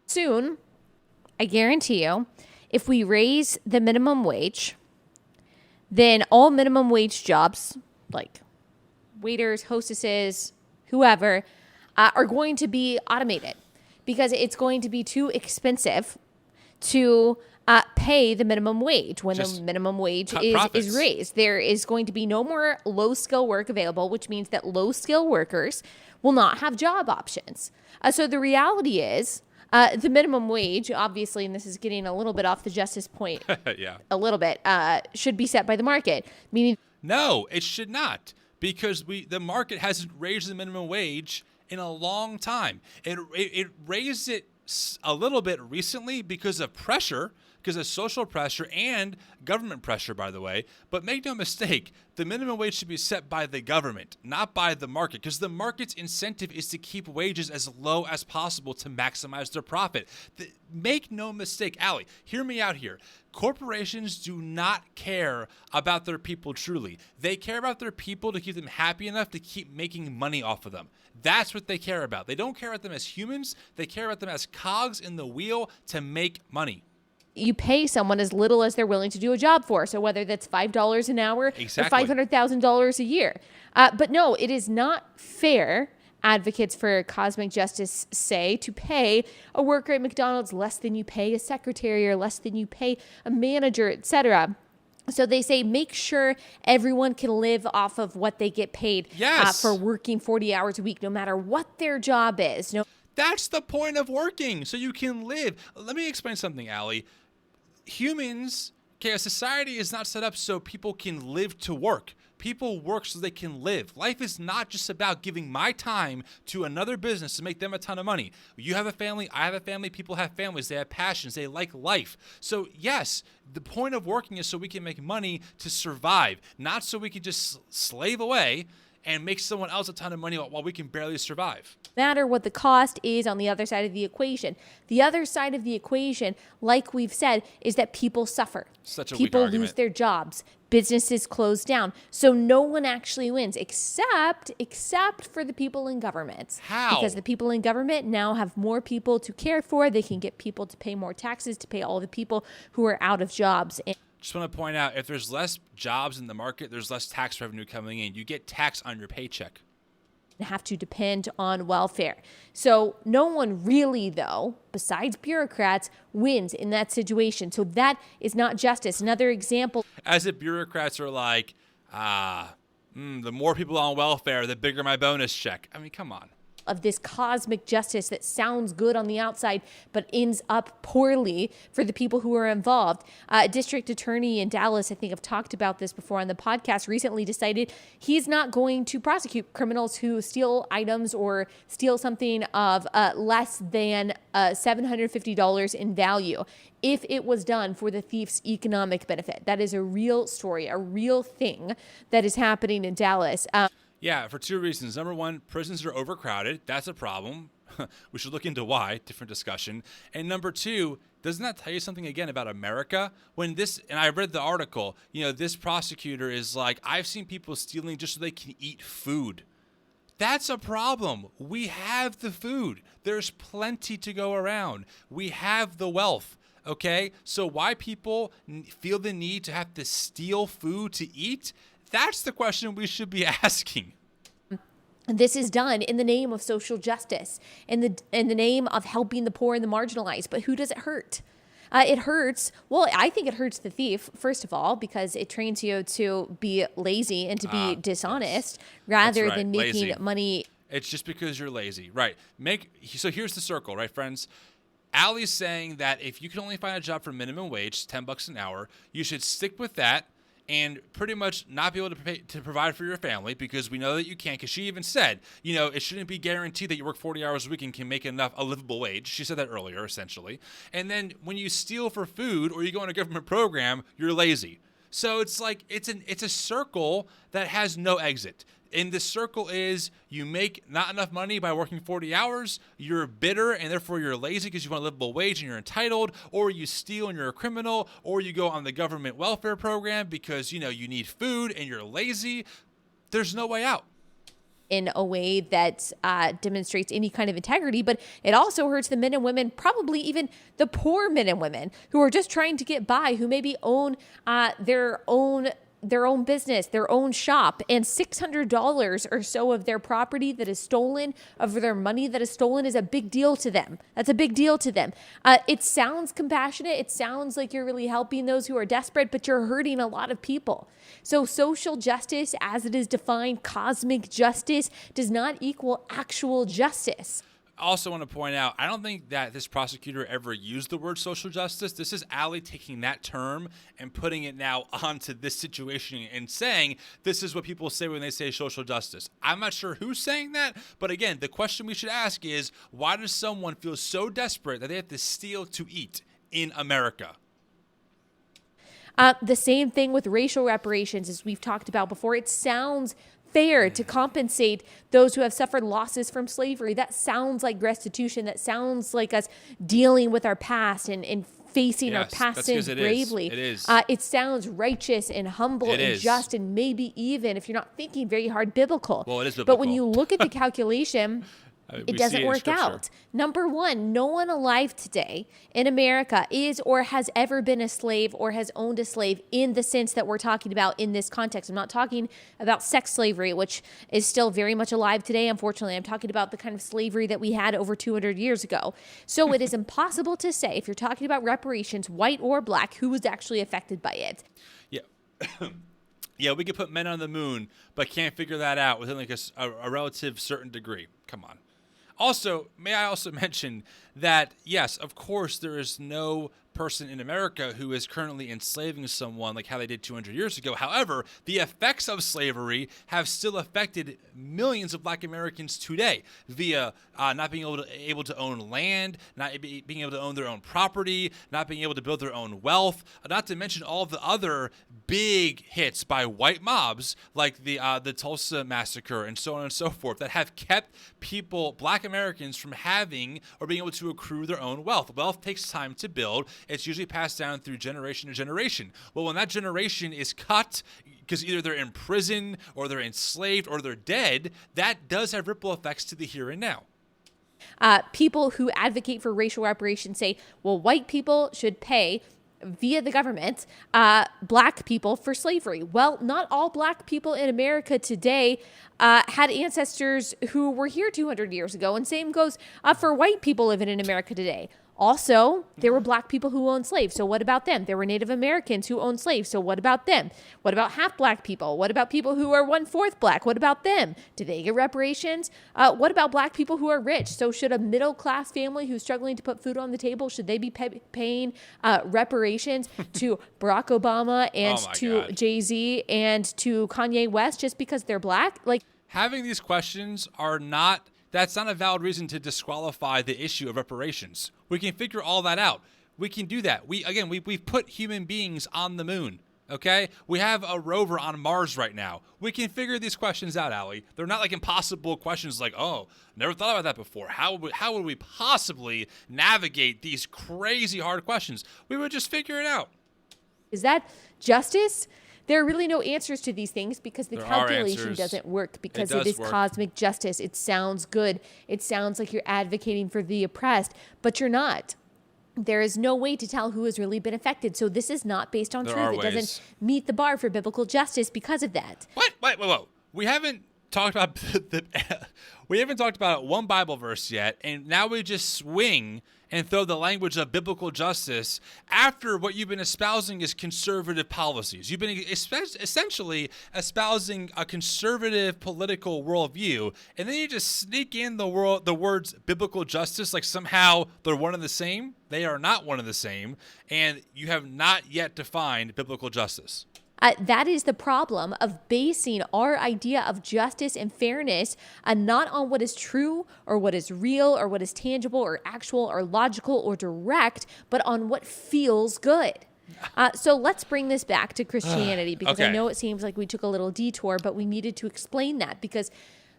Soon, I guarantee you, if we raise the minimum wage, then all minimum wage jobs, like waiters, hostesses, whoever, are going to be automated because it's going to be too expensive to pay the minimum wage when the minimum wage is raised. There is going to be no more low-skill work available, which means that low-skill workers will not have job options. So the reality is the minimum wage, obviously, and this is getting a little bit off the justice point, yeah, a little bit, should be set by the market, meaning... No, it should not. Because the market hasn't raised the minimum wage in a long time. It raised it a little bit recently because of pressure, because of social pressure and government pressure, by the way. But make no mistake, the minimum wage should be set by the government, not by the market, because the market's incentive is to keep wages as low as possible to maximize their profit. Make no mistake, Allie, hear me out here. Corporations do not care about their people truly. They care about their people to keep them happy enough to keep making money off of them. That's what they care about. They don't care about them as humans. They care about them as cogs in the wheel to make money. You pay someone as little as they're willing to do a job for. So whether that's $5 an hour or $500,000 a year. But no, it is not fair, advocates for cosmic justice say, to pay a worker at McDonald's less than you pay a secretary or less than you pay a manager, etc. So they say make sure everyone can live off of what they get paid for working 40 hours a week, no matter what their job is. That's the point of working, so you can live. Let me explain something, Allie. Humans, a society is not set up so people can live to work. People work so they can live. Life is not just about giving my time to another business to make them a ton of money. You have a family, I have a family, people have families, they have passions, they like life. So yes, the point of working is so we can make money to survive, not so we can just slave away and make someone else a ton of money while we can barely survive. Matter what the cost is on the other side of the equation. The other side of the equation, like we've said, is that people suffer. Such a people weak argument. lose their jobs. Businesses close down. So no one actually wins except for the people in government. How? Because the people in government now have more people to care for. They can get people to pay more taxes, to pay all the people who are out of jobs. Just want to point out, if there's less jobs in the market, there's less tax revenue coming in. You get tax on your paycheck. Have to depend on welfare. So no one really, though, besides bureaucrats, wins in that situation. So that is not justice. Another example. As if bureaucrats are like, the more people on welfare, the bigger my bonus check. I mean, come on. Of this cosmic justice that sounds good on the outside but ends up poorly for the people who are involved. A district attorney in Dallas, I think I've talked about this before on the podcast, recently decided he's not going to prosecute criminals who steal items or steal something of less than $750 in value if it was done for the thief's economic benefit. That is a real story, a real thing that is happening in Dallas. Yeah, for two reasons. Number one, prisons are overcrowded. That's a problem. We should look into why, different discussion. And number two, doesn't that tell you something again about America? When this, and I read the article, this prosecutor is like, I've seen people stealing just so they can eat food. That's a problem. We have the food. There's plenty to go around. We have the wealth. Okay? So why people feel the need to have to steal food to eat? That's the question we should be asking. This is done in the name of social justice, in the name of helping the poor and the marginalized. But who does it hurt? It hurts. Well, I think it hurts the thief, first of all, because it trains you to be lazy and to be dishonest rather than making lazy. money. It's just because you're lazy. Right. So here's the circle, right, friends? Allie's saying that if you can only find a job for minimum wage, $10 an hour, you should stick with that and pretty much not be able to provide for your family, because we know that you can't. Because she even said, it shouldn't be guaranteed that you work 40 hours a week and can make a livable wage. She said that earlier, essentially. And then when you steal for food or you go on a government program, you're lazy. So it's like it's a circle that has no exit. And the circle is you make not enough money by working 40 hours, you're bitter and therefore you're lazy because you want a livable wage and you're entitled, or you steal and you're a criminal, or you go on the government welfare program because, you need food and you're lazy. There's no way out. In a way that demonstrates any kind of integrity, but it also hurts the men and women, probably even the poor men and women who are just trying to get by, who maybe own their own business, their own shop, and $600 or so of their property that is stolen, of their money that is stolen, is a big deal to them. That's a big deal to them. It sounds compassionate. It sounds like you're really helping those who are desperate, but you're hurting a lot of people. So social justice, as it is defined, cosmic justice, does not equal actual justice. I also want to point out, I don't think that this prosecutor ever used the word social justice. This is Allie taking that term and putting it now onto this situation and saying this is what people say when they say social justice. I'm not sure who's saying that, but again, the question we should ask is, why does someone feel so desperate that they have to steal to eat in America? The same thing with racial reparations, as we've talked about before. It sounds fair to compensate those who have suffered losses from slavery. That sounds like restitution. That sounds like us dealing with our past and facing our past sins bravely. It is. It sounds righteous and humble and just, and maybe even, if you're not thinking very hard, biblical. Well, it is biblical. But when you look at the calculation, it doesn't work out. Number one, no one alive today in America is or has ever been a slave or has owned a slave in the sense that we're talking about in this context. I'm not talking about sex slavery, which is still very much alive today, unfortunately. I'm talking about the kind of slavery that we had over 200 years ago. So it is impossible to say, if you're talking about reparations, white or black, who was actually affected by it. Yeah. Yeah, we could put men on the moon, but can't figure that out within like a relative certain degree. Come on. Also, may I also mention that, yes, of course, there is no person in America who is currently enslaving someone like how they did 200 years ago. However, the effects of slavery have still affected millions of Black Americans today via not being able to own land, not being able to own their own property, not being able to build their own wealth, not to mention all of the other big hits by white mobs like the Tulsa massacre and so on and so forth that have kept people, Black Americans, from having or being able to accrue their own wealth. Wealth takes time to build. It's usually passed down through generation to generation. Well, when that generation is cut because either they're in prison or they're enslaved or they're dead, that does have ripple effects to the here and now. People who advocate for racial reparations say, well, white people should pay via the government, black people for slavery. Well, not all black people in America today had ancestors who were here 200 years ago, and same goes for white people living in America today. Also, there were black people who owned slaves. So what about them? There were Native Americans who owned slaves. So what about them? What about half black people? What about people who are 1/4 black? What about them? Do they get reparations? What about black people who are rich? So should a middle class family who's struggling to put food on the table, should they be paying reparations to Barack Obama and to Jay-Z and to Kanye West just because they're black? Like, having these questions that's not a valid reason to disqualify the issue of reparations. We can figure all that out. We can do that. We've put human beings on the moon. Okay, we have a rover on Mars right now. We can figure these questions out, Allie. They're not like impossible questions like, oh, never thought about that before. How would we possibly navigate these crazy hard questions? We would just figure it out. Is that justice? There are really no answers to these things because the There are calculation answers. doesn't work because It it does is work. cosmic justice. It sounds good. It sounds like you're advocating for the oppressed, but you're not. There is no way to tell who has really been affected. So this is not based on There truth. are It doesn't ways. meet the bar for biblical justice because of that. What? Wait. We haven't talked about we haven't talked about one Bible verse yet, and now we just swing and throw the language of biblical justice after what you've been espousing is conservative policies. You've been essentially espousing a conservative political worldview, and then you just sneak in the words biblical justice like somehow they're one and the same. They are not one and the same, and you have not yet defined biblical justice. That is the problem of basing our idea of justice and fairness not on what is true or what is real or what is tangible or actual or logical or direct, but on what feels good. So let's bring this back to Christianity because I Okay. know it seems like we took a little detour, but we needed to explain that because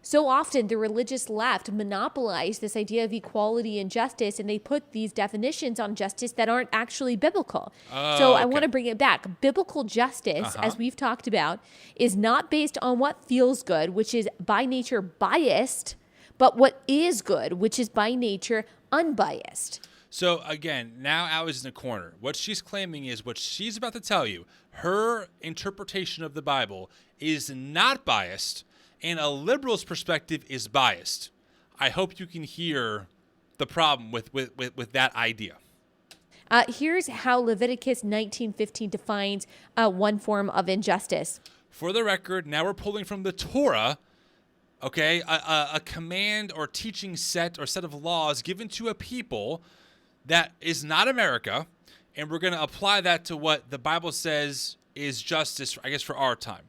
so often the religious left monopolize this idea of equality and justice, and they put these definitions on justice that aren't actually biblical. So I want to bring it back. Biblical justice, as we've talked about, is not based on what feels good, which is by nature biased, but what is good, which is by nature unbiased. So again, now Allie's in the corner. What she's claiming is what she's about to tell you. Her interpretation of the Bible is not biased, and a liberal's perspective is biased. I hope you can hear the problem with that idea. Here's how Leviticus 19:15 defines one form of injustice. For the record, now we're pulling from the Torah, okay, a command or teaching set or set of laws given to a people that is not America, and we're going to apply that to what the Bible says is justice, I guess, for our time.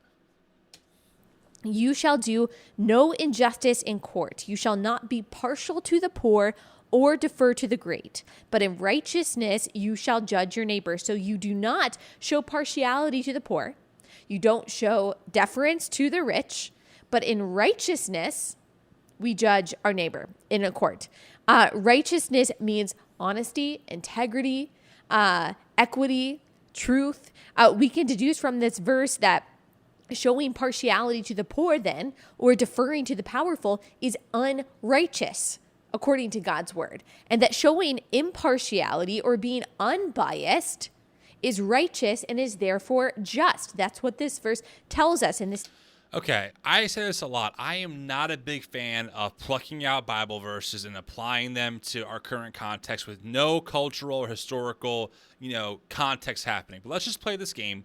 You shall do no injustice in court. You shall not be partial to the poor or defer to the great. But in righteousness you shall judge your neighbor. So you do not show partiality to the poor. You don't show deference to the rich. But in righteousness we judge our neighbor in a court. Righteousness means honesty, integrity, equity, truth. We can deduce from this verse that showing partiality to the poor then, or deferring to the powerful, is unrighteous according to God's word. And that showing impartiality or being unbiased is righteous and is therefore just. That's what this verse tells us in this. Okay, I say this a lot. I am not a big fan of plucking out Bible verses and applying them to our current context with no cultural or historical, context happening. But let's just play this game.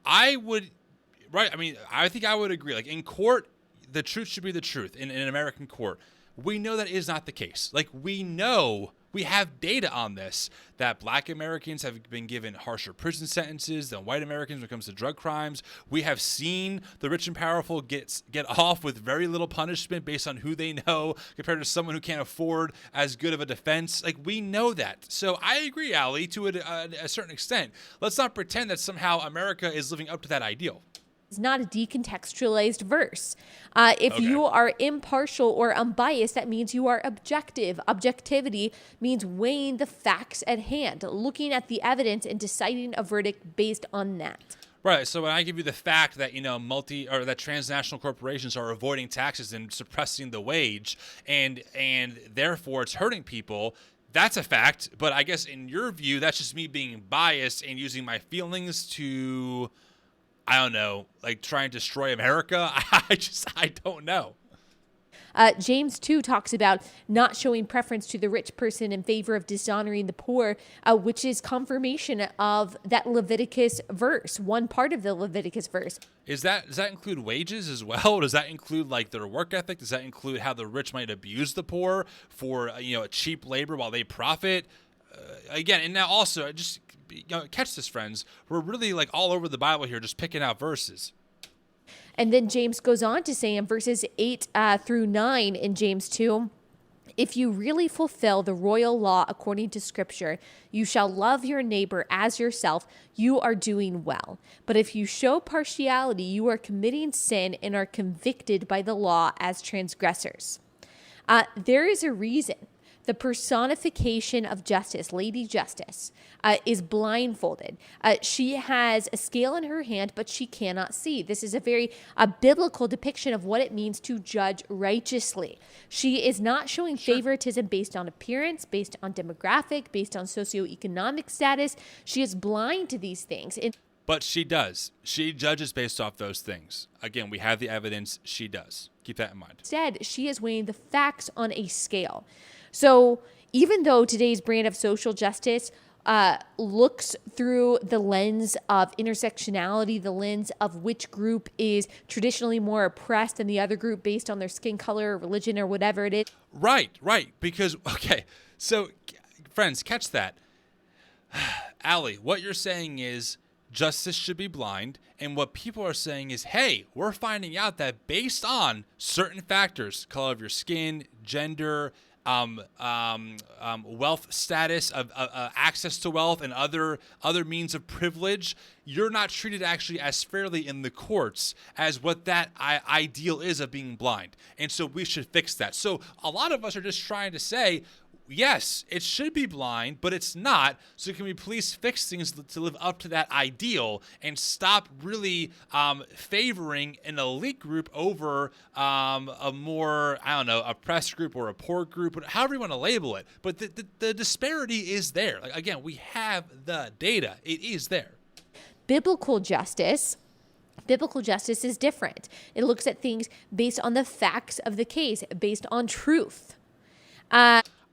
I think I would agree. Like in court, the truth should be the truth. In an American court, we know that is not the case. Like we have data on this, that Black Americans have been given harsher prison sentences than white Americans when it comes to drug crimes. We have seen the rich and powerful get off with very little punishment based on who they know compared to someone who can't afford as good of a defense. Like we know that. So I agree, Allie, to a certain extent. Let's not pretend that somehow America is living up to that ideal. It's not a decontextualized verse. If you are impartial or unbiased, that means you are objective. Objectivity means weighing the facts at hand, looking at the evidence and deciding a verdict based on that. Right. So when I give you the fact that that transnational corporations are avoiding taxes and suppressing the wage, and therefore it's hurting people, that's a fact. But I guess in your view, that's just me being biased and using my feelings to, I don't know, like try and destroy America. I don't know. James 2 talks about not showing preference to the rich person in favor of dishonoring the poor, which is confirmation of that Leviticus verse, one part of the Leviticus verse. Does that include wages as well? Does that include like their work ethic? Does that include how the rich might abuse the poor for a cheap labor while they profit? Again, and now also just catch this, friends. We're really like all over the Bible here, just picking out verses. And then James goes on to say in verses 8 through 9 in James 2, If you really fulfill the royal law according to Scripture, you shall love your neighbor as yourself, you are doing well. But if you show partiality, you are committing sin and are convicted by the law as transgressors. There is a reason. The personification of justice, Lady Justice, is blindfolded. She has a scale in her hand, but she cannot see. This is a very biblical depiction of what it means to judge righteously. She is not showing favoritism based on appearance, based on demographic, based on socioeconomic status. She is blind to these things. But she does. She judges based off those things. Again, we have the evidence. She does. Keep that in mind. Instead, she is weighing the facts on a scale. So even though today's brand of social justice looks through the lens of intersectionality, the lens of which group is traditionally more oppressed than the other group based on their skin color or religion or whatever it is. Right. Because, okay, so friends, catch that. Allie, what you're saying is justice should be blind, and what people are saying is, hey, we're finding out that based on certain factors, color of your skin, gender, wealth status, of access to wealth, and other means of privilege, you're not treated actually as fairly in the courts as what that ideal is of being blind. And so we should fix that. So a lot of us are just trying to say, yes, it should be blind, but it's not. So can we please fix things to live up to that ideal and stop really favoring an elite group over a more, oppressed group or a poor group, however you want to label it. But the disparity is there. Like, again, we have the data. It is there. Biblical justice is different. It looks at things based on the facts of the case, based on truth.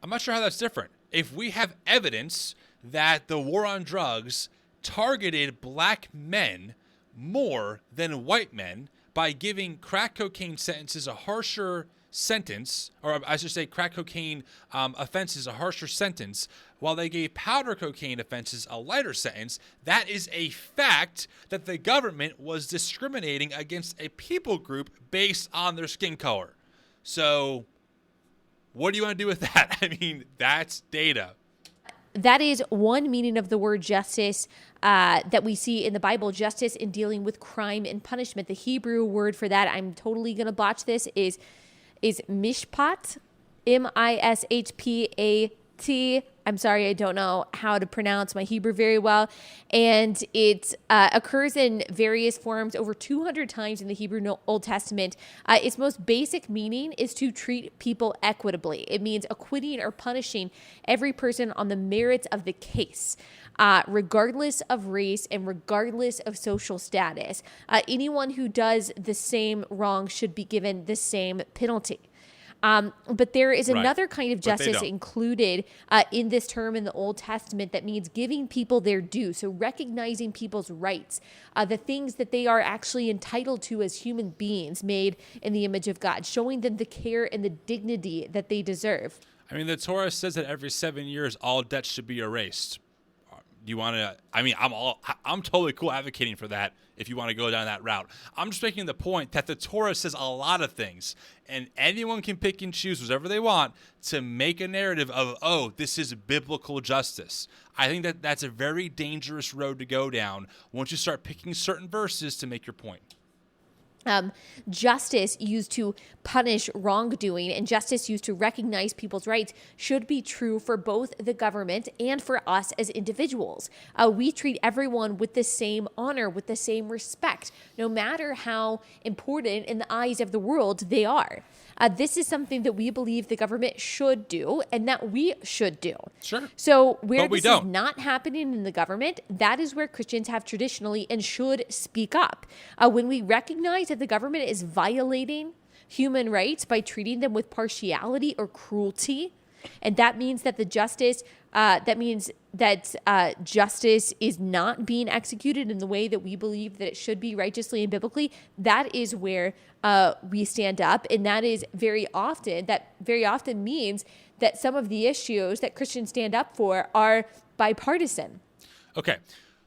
I'm not sure how that's different. If we have evidence that the war on drugs targeted black men more than white men by giving crack cocaine sentences a harsher sentence, or I should say crack cocaine offenses a harsher sentence, while they gave powder cocaine offenses a lighter sentence, that is a fact that the government was discriminating against a people group based on their skin color. So what do you want to do with that? I mean, that's data. That is one meaning of the word justice that we see in the Bible, justice in dealing with crime and punishment. The Hebrew word for that, I'm totally going to botch this, is mishpat, M-I-S-H-P-A-T. I'm sorry, I don't know how to pronounce my Hebrew very well. And it occurs in various forms over 200 times in the Hebrew Old Testament. Its most basic meaning is to treat people equitably. It means acquitting or punishing every person on the merits of the case, regardless of race and regardless of social status. Anyone who does the same wrong should be given the same penalty. But there is another kind of justice included in this term in the Old Testament that means giving people their due. So recognizing people's rights, the things that they are actually entitled to as human beings made in the image of God, showing them the care and the dignity that they deserve. I mean, the Torah says that every 7 years, all debts should be erased. Do you want to, I'm totally cool advocating for that if you want to go down that route. I'm just making the point that the Torah says a lot of things, and anyone can pick and choose whatever they want to make a narrative of, oh, this is biblical justice. I think that that's a very dangerous road to go down once you start picking certain verses to make your point. Justice used to punish wrongdoing and justice used to recognize people's rights should be true for both the government and for us as individuals. We treat everyone with the same honor, with the same respect, no matter how important in the eyes of the world they are. This is something that we believe the government should do and that we should do. Sure. So where this is not happening in the government, that is where Christians have traditionally and should speak up. When we recognize that the government is violating human rights by treating them with partiality or cruelty, and that means that justice is not being executed in the way that we believe that it should be righteously and biblically, that is where we stand up. And that very often means that some of the issues that Christians stand up for are bipartisan. Okay.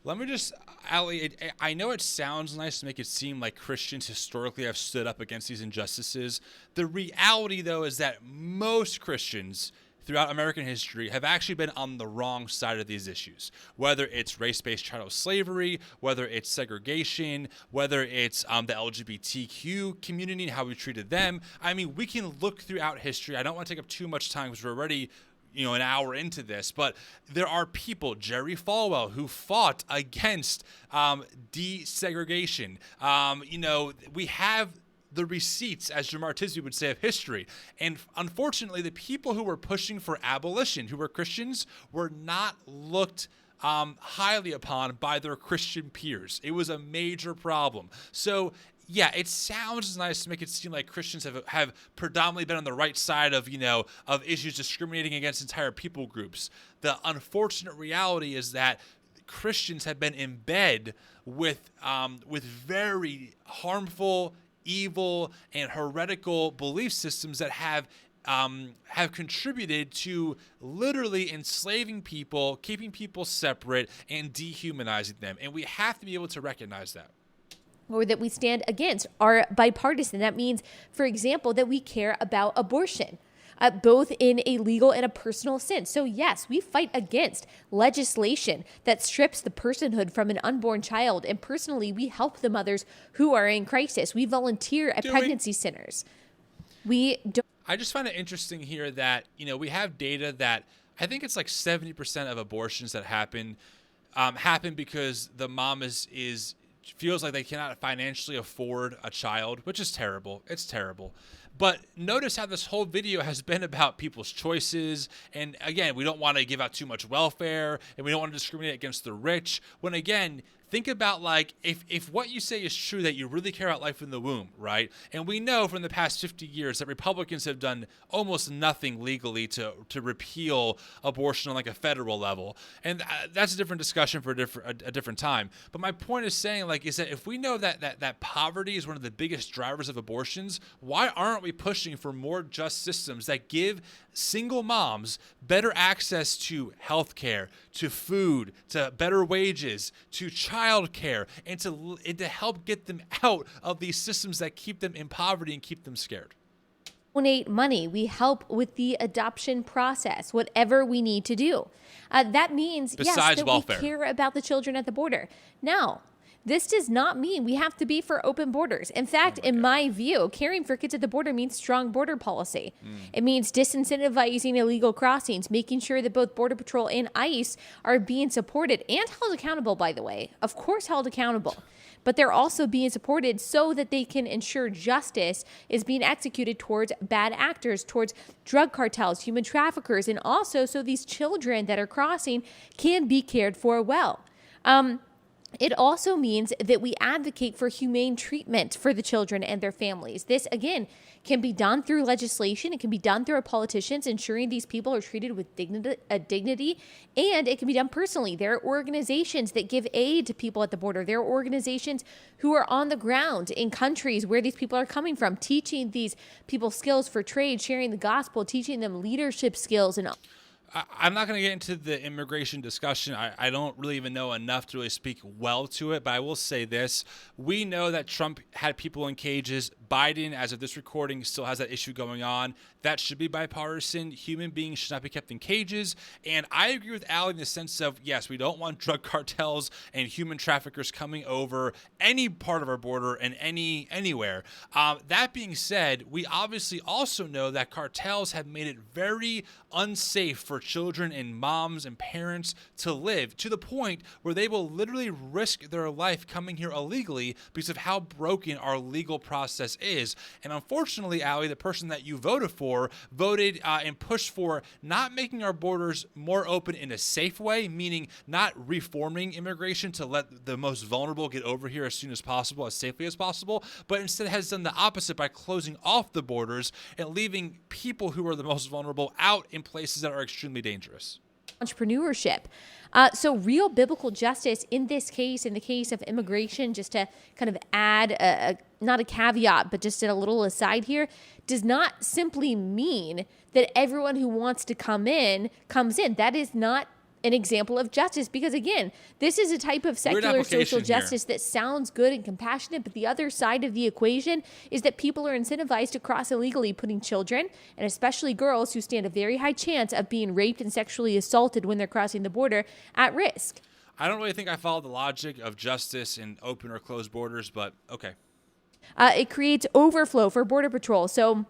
Let me just, Allie, I know it sounds nice to make it seem like Christians historically have stood up against these injustices. The reality, though, is that most Christians throughout American history have actually been on the wrong side of these issues, whether it's race-based chattel slavery, whether it's segregation, whether it's the LGBTQ community and how we treated them. I mean, we can look throughout history. I don't want to take up too much time because we're already an hour into this, but there are people, Jerry Falwell, who fought against desegregation. We have the receipts, as Jamar Tisby would say, of history. And unfortunately, the people who were pushing for abolition, who were Christians, were not looked highly upon by their Christian peers. It was a major problem. So yeah, it sounds nice to make it seem like Christians have predominantly been on the right side of issues discriminating against entire people groups. The unfortunate reality is that Christians have been in bed with very harmful, evil, and heretical belief systems that have contributed to literally enslaving people, keeping people separate, and dehumanizing them. And we have to be able to recognize that. Or that we stand against are bipartisan. That means, for example, that we care about abortion, both in a legal and a personal sense. So yes, we fight against legislation that strips the personhood from an unborn child. And personally, we help the mothers who are in crisis. We volunteer at pregnancy centers. We don't. I just find it interesting here that, we have data that I think it's like 70% of abortions that happen because the mom feels like they cannot financially afford a child, which is terrible. It's terrible. But notice how this whole video has been about people's choices. And again, we don't want to give out too much welfare, and we don't want to discriminate against the rich. When again, think about like if what you say is true, that you really care about life in the womb, right? And we know from the past 50 years that Republicans have done almost nothing legally to repeal abortion on like a federal level. And that's a different discussion for a different time. But my point is that if we know that poverty is one of the biggest drivers of abortions, why aren't we pushing for more just systems that give single moms better access to health care, to food, to better wages, to child care, and to help get them out of these systems that keep them in poverty and keep them scared? Donate money. We help with the adoption process, whatever we need to do. That means, Besides that welfare, we care about the children at the border. Now, this does not mean we have to be for open borders. In fact, in my view, caring for kids at the border means strong border policy. It means disincentivizing illegal crossings, making sure that both Border Patrol and ICE are being supported and held accountable, by the way. Of course, held accountable. But they're also being supported so that they can ensure justice is being executed towards bad actors, towards drug cartels, human traffickers, and also so these children that are crossing can be cared for well. It also means that we advocate for humane treatment for the children and their families. This, again, can be done through legislation. It can be done through our politicians, ensuring these people are treated with dignity, and it can be done personally. There are organizations that give aid to people at the border. There are organizations who are on the ground in countries where these people are coming from, teaching these people skills for trade, sharing the gospel, teaching them leadership skills, and I'm not going to get into the immigration discussion. I don't really even know enough to really speak well to it, but I will say this. We know that Trump had people in cages. Biden, as of this recording, still has that issue going on. That should be bipartisan. Human beings should not be kept in cages. And I agree with Allie in the sense of, yes, we don't want drug cartels and human traffickers coming over any part of our border and anywhere. That being said, we obviously also know that cartels have made it very unsafe for children and moms and parents to live, to the point where they will literally risk their life coming here illegally because of how broken our legal process is. And unfortunately, Allie, the person that you voted and pushed for not making our borders more open in a safe way, meaning not reforming immigration to let the most vulnerable get over here as soon as possible, as safely as possible, but instead has done the opposite by closing off the borders and leaving people who are the most vulnerable out in places that are extremely dangerous. Entrepreneurship. So real biblical justice in this case, in the case of immigration, just to kind of add not a caveat, but just a little aside here, does not simply mean that everyone who wants to come in comes in. That is not an example of justice, because again, this is a type of secular social justice that sounds good and compassionate, but the other side of the equation is that people are incentivized to cross illegally, putting children, and especially girls who stand a very high chance of being raped and sexually assaulted when they're crossing the border, at risk. I don't really think I follow the logic of justice in open or closed borders, but okay. It creates overflow for Border Patrol. So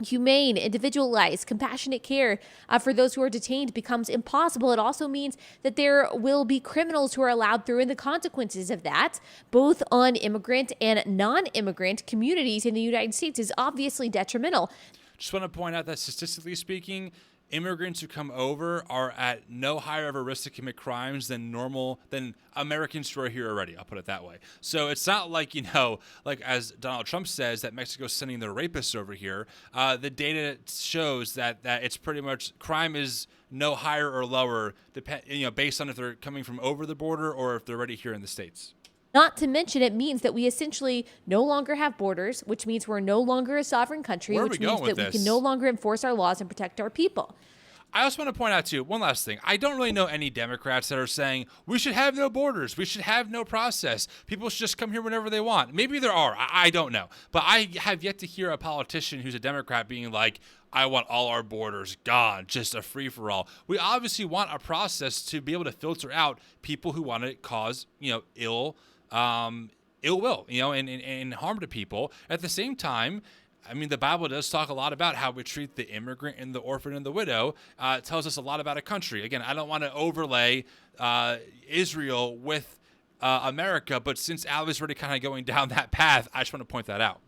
humane, individualized, compassionate care for those who are detained becomes impossible. It also means that there will be criminals who are allowed through, and the consequences of that, both on immigrant and non-immigrant communities in the United States, is obviously detrimental. Just want to point out that statistically speaking, immigrants who come over are at no higher of a risk to commit crimes than Americans who are here already. I'll put it that way. So it's not like, like as Donald Trump says, that Mexico's sending their rapists over here. The data shows that it's pretty much crime is no higher or lower, based on if they're coming from over the border or if they're already here in the States. Not to mention, it means that we essentially no longer have borders, which means we're no longer a sovereign country, which means that we can no longer enforce our laws and protect our people. I also want to point out, too, one last thing. I don't really know any Democrats that are saying we should have no borders, we should have no process, people should just come here whenever they want. Maybe there are. I don't know. But I have yet to hear a politician who's a Democrat being like, I want all our borders gone, just a free-for-all. We obviously want a process to be able to filter out people who want to cause, ill will, and harm to people. At the same time, I mean, the Bible does talk a lot about how we treat the immigrant and the orphan and the widow. It tells us a lot about a country. Again, I don't want to overlay Israel with America, but since Allie's already kind of going down that path, I just want to point that out.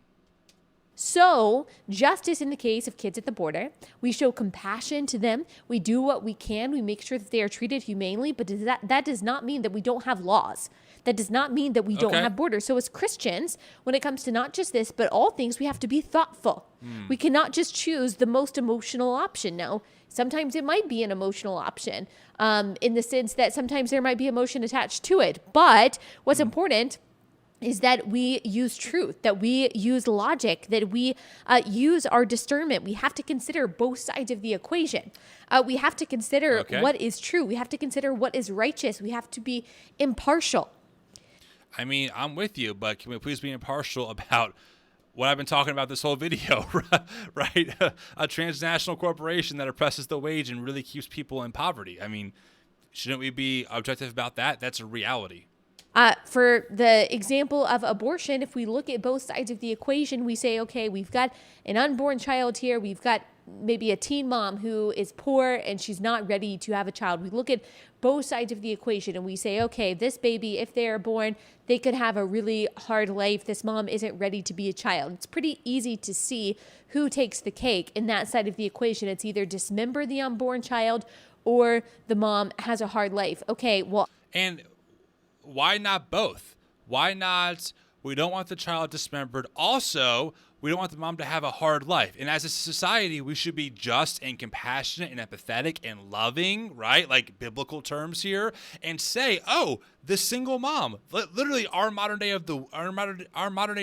So, justice in the case of kids at the border. We show compassion to them. We do what we can. We make sure that they are treated humanely, but that does not mean that we don't have laws. That does not mean that we don't have borders. So as Christians, when it comes to not just this, but all things, we have to be thoughtful. We cannot just choose the most emotional option. Now, sometimes it might be an emotional option in the sense that sometimes there might be emotion attached to it. But what's important is that we use truth, that we use logic, that we use our discernment. We have to consider both sides of the equation. We have to consider what is true. We have to consider what is righteous. We have to be impartial. I mean, I'm with you, but can we please be impartial about what I've been talking about this whole video, right? A transnational corporation that oppresses the wage and really keeps people in poverty. I mean, shouldn't we be objective about that? That's a reality. For the example of abortion, if we look at both sides of the equation, we say, okay, we've got an unborn child here. We've got maybe a teen mom who is poor and she's not ready to have a child. We look at both sides of the equation and we say, okay, this baby, if they are born, they could have a really hard life. This mom isn't ready to be a child. It's pretty easy to see who takes the cake in that side of the equation. It's either dismember the unborn child or the mom has a hard life. Okay, well. And why not both? Why not? We don't want the child dismembered. Also, we don't want the mom to have a hard life. And as a society, we should be just and compassionate and empathetic and loving, right? Like biblical terms here, and say, oh, the single mom, literally our modern day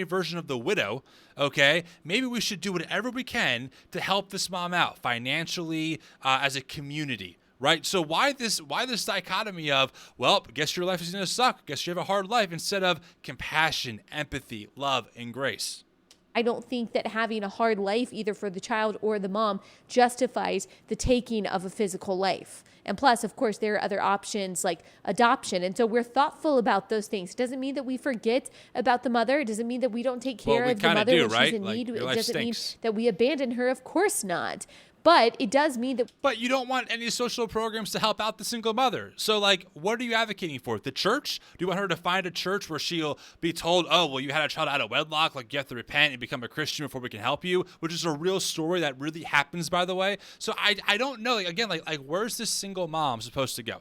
version of the widow. Okay, maybe we should do whatever we can to help this mom out financially, as a community. Right? So why this dichotomy of, well, guess your life is going to suck. Guess you have a hard life, instead of compassion, empathy, love, and grace. I don't think that having a hard life, either for the child or the mom, justifies the taking of a physical life. And plus, of course, there are other options like adoption. And so we're thoughtful about those things. It doesn't mean that we forget about the mother. It doesn't mean that we don't take care of the mother when she's in need. It doesn't mean that we abandon her. Of course not. But it does mean that. But you don't want any social programs to help out the single mother. So, like, what are you advocating for? The church? Do you want her to find a church where she'll be told, oh, well, you had a child out of wedlock, like you have to repent and become a Christian before we can help you, which is a real story that really happens, by the way. So I don't know. Like, again, like where's this single mom supposed to go?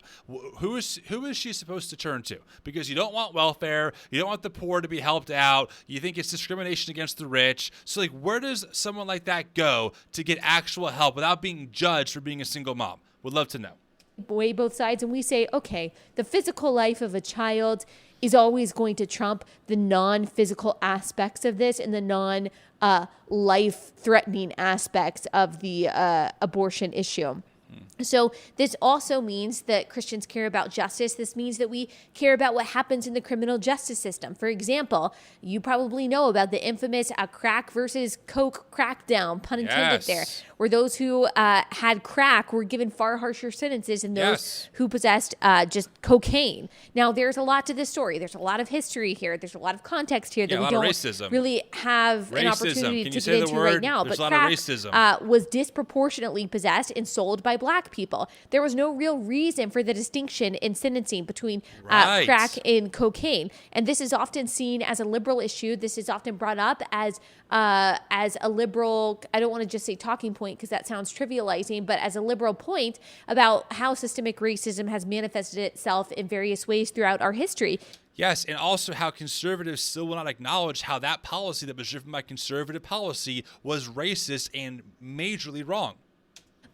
Who is she supposed to turn to? Because you don't want welfare. You don't want the poor to be helped out. You think it's discrimination against the rich. So, like, where does someone like that go to get actual help without being judged for being a single mom? Would love to know. Weigh both sides and we say, okay, the physical life of a child is always going to trump the non-physical aspects of this and the non-life-threatening aspects of the abortion issue. So this also means that Christians care about justice. This means that we care about what happens in the criminal justice system. For example, you probably know about the infamous crack versus coke crackdown, pun intended there, where those who had crack were given far harsher sentences than those who possessed just cocaine. Now, there's a lot to this story. There's a lot of history here. There's a lot of context here that we don't really have an opportunity to get into right now. There's but crack was disproportionately possessed and sold by black people. There was no real reason for the distinction in sentencing between crack and cocaine. And this is often seen as a liberal issue. This is often brought up as a liberal, I don't want to just say talking point because that sounds trivializing, but as a liberal point about how systemic racism has manifested itself in various ways throughout our history. Yes, and also how conservatives still will not acknowledge how that policy that was driven by conservative policy was racist and majorly wrong.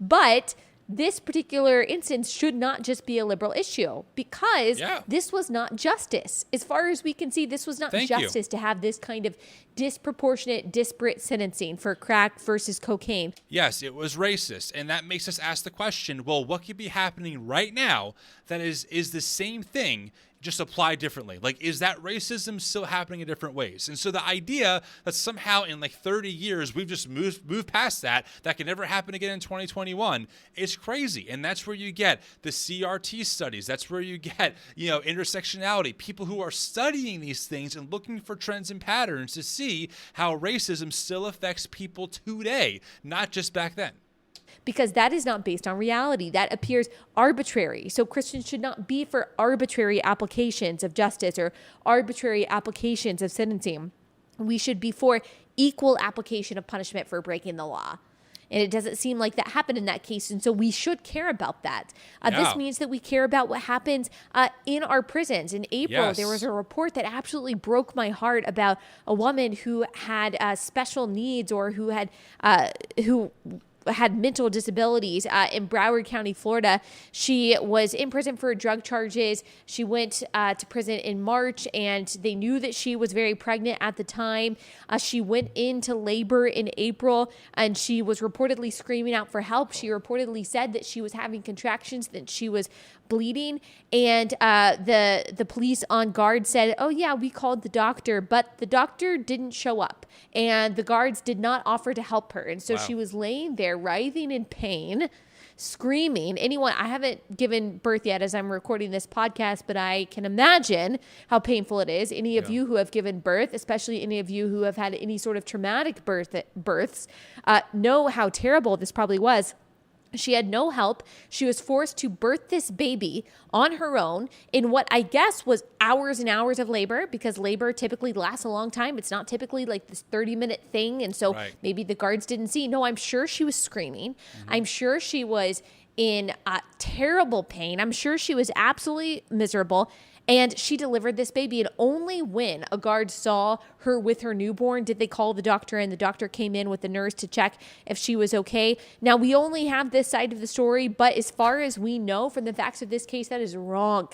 But this particular instance should not just be a liberal issue because this was not justice. As far as we can see, this was not justice to have this kind of disproportionate, disparate sentencing for crack versus cocaine. Yes, it was racist. And that makes us ask the question, well, what could be happening right now that is the same thing, just applied differently? Like, is that racism still happening in different ways? And so the idea that somehow in like 30 years we've just moved past that can never happen again in 2021 is crazy. And that's where you get the CRT studies. That's where you get, intersectionality, people who are studying these things and looking for trends and patterns to see how racism still affects people today, not just back then. Because that is not based on reality. That appears arbitrary. So Christians should not be for arbitrary applications of justice or arbitrary applications of sentencing. We should be for equal application of punishment for breaking the law. And it doesn't seem like that happened in that case. And so we should care about that. This means that we care about what happens in our prisons. In April, there was a report that absolutely broke my heart about a woman who had special needs or who had mental disabilities in Broward County, Florida. She was in prison for drug charges. She went to prison in March, and they knew that she was very pregnant at the time. She went into labor in April, and she was reportedly screaming out for help. She reportedly said that she was having contractions, that she was bleeding, and the police on guard said, oh yeah, we called the doctor, but the doctor didn't show up, and the guards did not offer to help her. And so she was laying there writhing in pain, screaming. I haven't given birth yet as I'm recording this podcast, but I can imagine how painful it is. Any of you who have given birth, especially any of you who have had any sort of traumatic births, know how terrible this probably was. She had no help. She was forced to birth this baby on her own in what I guess was hours and hours of labor, because labor typically lasts a long time. It's not typically like this 30-minute thing. And so maybe the guards didn't see. No, I'm sure she was screaming. I'm sure she was in terrible pain. I'm sure she was absolutely miserable. And she delivered this baby, and only when a guard saw her with her newborn did they call the doctor, and the doctor came in with the nurse to check if she was okay. Now, we only have this side of the story, but as far as we know from the facts of this case, that is wrong.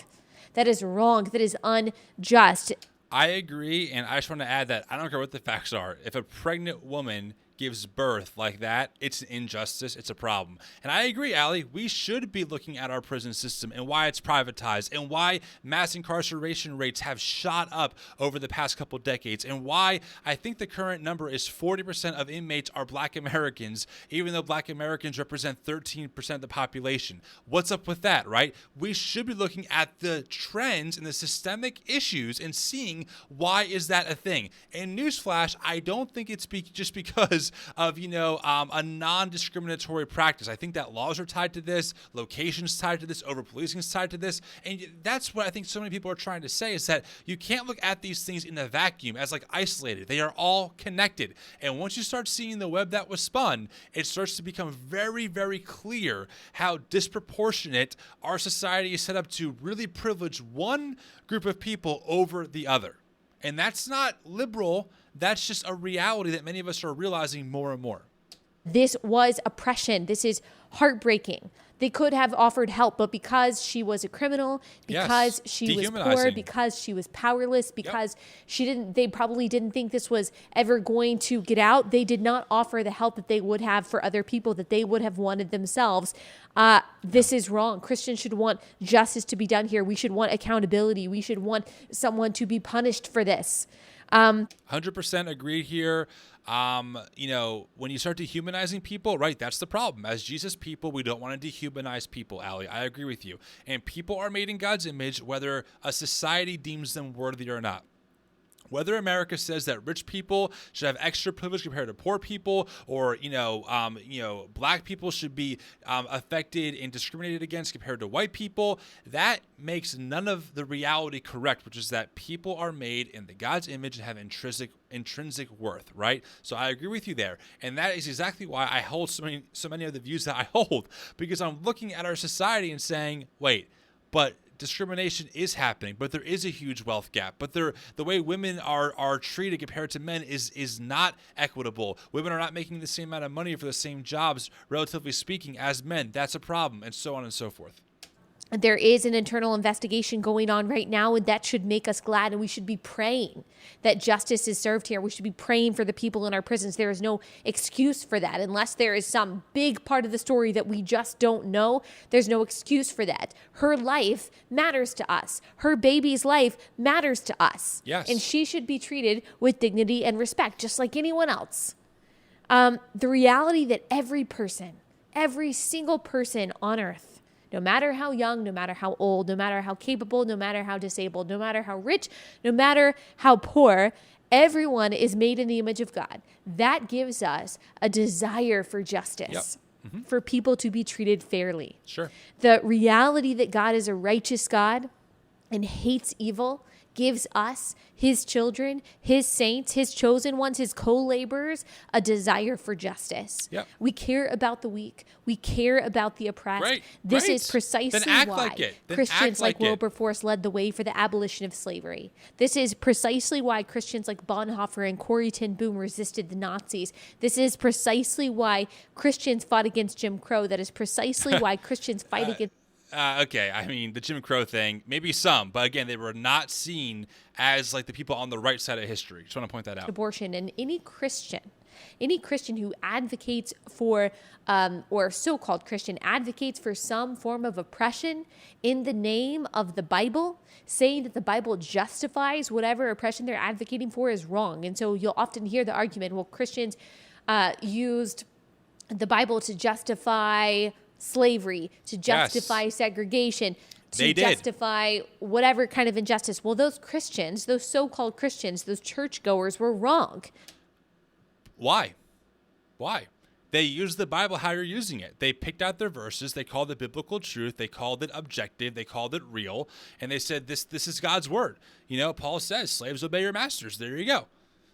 That is wrong. That is unjust. I agree, and I just want to add that I don't care what the facts are. If a pregnant woman gives birth like that, it's an injustice, it's a problem. And I agree, Allie, we should be looking at our prison system and why it's privatized and why mass incarceration rates have shot up over the past couple decades and why I think the current number is 40% of inmates are Black Americans, even though Black Americans represent 13% of the population. What's up with that, right? We should be looking at the trends and the systemic issues and seeing why is that a thing. And newsflash, I don't think it's just because of, a non-discriminatory practice. I think that laws are tied to this, locations tied to this, over-policing is tied to this. And that's what I think so many people are trying to say, is that you can't look at these things in a vacuum as like isolated. They are all connected. And once you start seeing the web that was spun, it starts to become very, very clear how disproportionate our society is set up to really privilege one group of people over the other. And that's not liberal. That's just a reality that many of us are realizing more and more. This was oppression. This is heartbreaking. They could have offered help, but because she was a criminal, because she was poor, because she was powerless, because they probably didn't think this was ever going to get out, they did not offer the help that they would have for other people, that they would have wanted themselves. This is wrong. Christians should want justice to be done here. We should want accountability. We should want someone to be punished for this. 100% agreed here. When you start dehumanizing people, right, that's the problem. As Jesus people, we don't want to dehumanize people, Allie. I agree with you. And people are made in God's image, whether a society deems them worthy or not. Whether America says that rich people should have extra privilege compared to poor people, or black people should be affected and discriminated against compared to white people, that makes none of the reality correct, which is that people are made in the God's image and have intrinsic worth, right? So I agree with you there, and that is exactly why I hold so many of the views that I hold, because I'm looking at our society and saying, wait, but discrimination is happening, but there is a huge wealth gap. But the way women are treated compared to men is not equitable. Women are not making the same amount of money for the same jobs, relatively speaking, as men. That's a problem, and so on and so forth. There is an internal investigation going on right now, and that should make us glad, and we should be praying that justice is served here. We should be praying for the people in our prisons. There is no excuse for that. Unless there is some big part of the story that we just don't know, there's no excuse for that. Her life matters to us. Her baby's life matters to us. Yes. And she should be treated with dignity and respect, just like anyone else. The reality that every single person on earth, no matter how young, no matter how old, no matter how capable, no matter how disabled, no matter how rich, no matter how poor, everyone is made in the image of God. That gives us a desire for justice, for people to be treated fairly. Sure. The reality that God is a righteous God and hates evil gives us, his children, his saints, his chosen ones, his co-laborers, a desire for justice. Yep. We care about the weak. We care about the oppressed. Right. This is precisely why Christians like Wilberforce led the way for the abolition of slavery. This is precisely why Christians like Bonhoeffer and Corrie ten Boom resisted the Nazis. This is precisely why Christians fought against Jim Crow. That is precisely why Christians fight against... Okay, I mean, the Jim Crow thing, maybe some, but again, they were not seen as like the people on the right side of history. Just want to point that out. Abortion. And any Christian who advocates for, or so-called Christian advocates for some form of oppression in the name of the Bible, saying that the Bible justifies whatever oppression they're advocating for, is wrong. And so you'll often hear the argument, well, Christians used the Bible to justify slavery, to justify segregation, to justify whatever kind of injustice. Well, those Christians, those so-called Christians, those churchgoers were wrong. Why? They used the Bible how you're using it. They picked out their verses. They called it biblical truth. They called it objective. They called it real. And they said, this is God's word. You know, Paul says, slaves, obey your masters. There you go.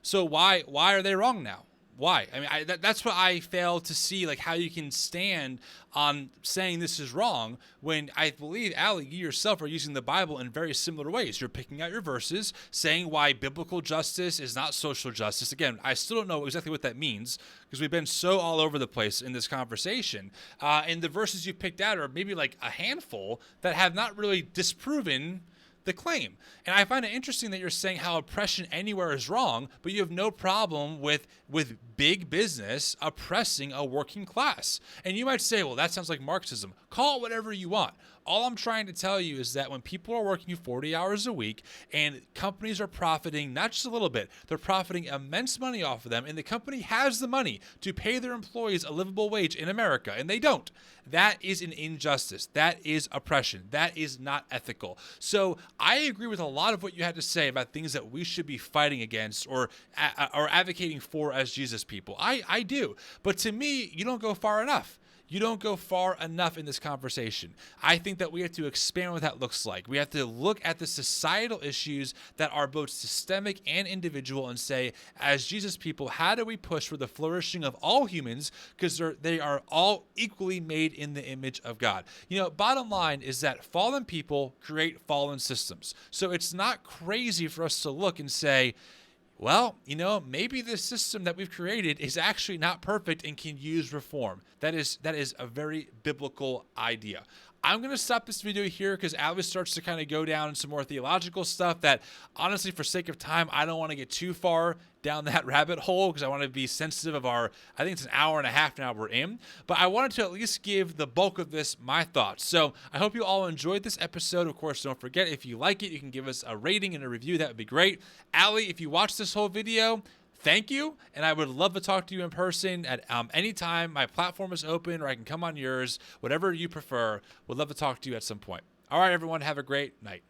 So why are they wrong now? Why? I mean, that's what I fail to see, like how you can stand on saying this is wrong when I believe, Allie, you yourself are using the Bible in very similar ways. You're picking out your verses, saying why biblical justice is not social justice. Again, I still don't know exactly what that means because we've been so all over the place in this conversation. And the verses you picked out are maybe like a handful that have not really disproven the claim. And I find it interesting that you're saying how oppression anywhere is wrong, but you have no problem with big business oppressing a working class. And you might say, well, that sounds like Marxism. Call it whatever you want. All I'm trying to tell you is that when people are working 40 hours a week and companies are profiting not just a little bit, they're profiting immense money off of them, and the company has the money to pay their employees a livable wage in America, and they don't. That is an injustice. That is oppression. That is not ethical. So I agree with a lot of what you had to say about things that we should be fighting against or advocating for as Jesus people. I do. But to me, you don't go far enough. You don't go far enough in this conversation. I think that we have to expand what that looks like. We have to look at the societal issues that are both systemic and individual and say, as Jesus people, how do we push for the flourishing of all humans because they are all equally made in the image of God? You know, bottom line is that fallen people create fallen systems. So it's not crazy for us to look and say, well, maybe this system that we've created is actually not perfect and can use reform. That is a very biblical idea. I'm going to stop this video here because Allie starts to kind of go down some more theological stuff that, honestly, for sake of time, I don't want to get too far down that rabbit hole because I want to be sensitive of I think it's an hour and a half now we're in, but I wanted to at least give the bulk of this my thoughts. So I hope you all enjoyed this episode. Of course, don't forget, if you like it, you can give us a rating and a review. That would be great. Allie, if you watched this whole video, thank you, and I would love to talk to you in person at any time. My platform is open, or I can come on yours, whatever you prefer. Would love to talk to you at some point. All right, everyone, have a great night.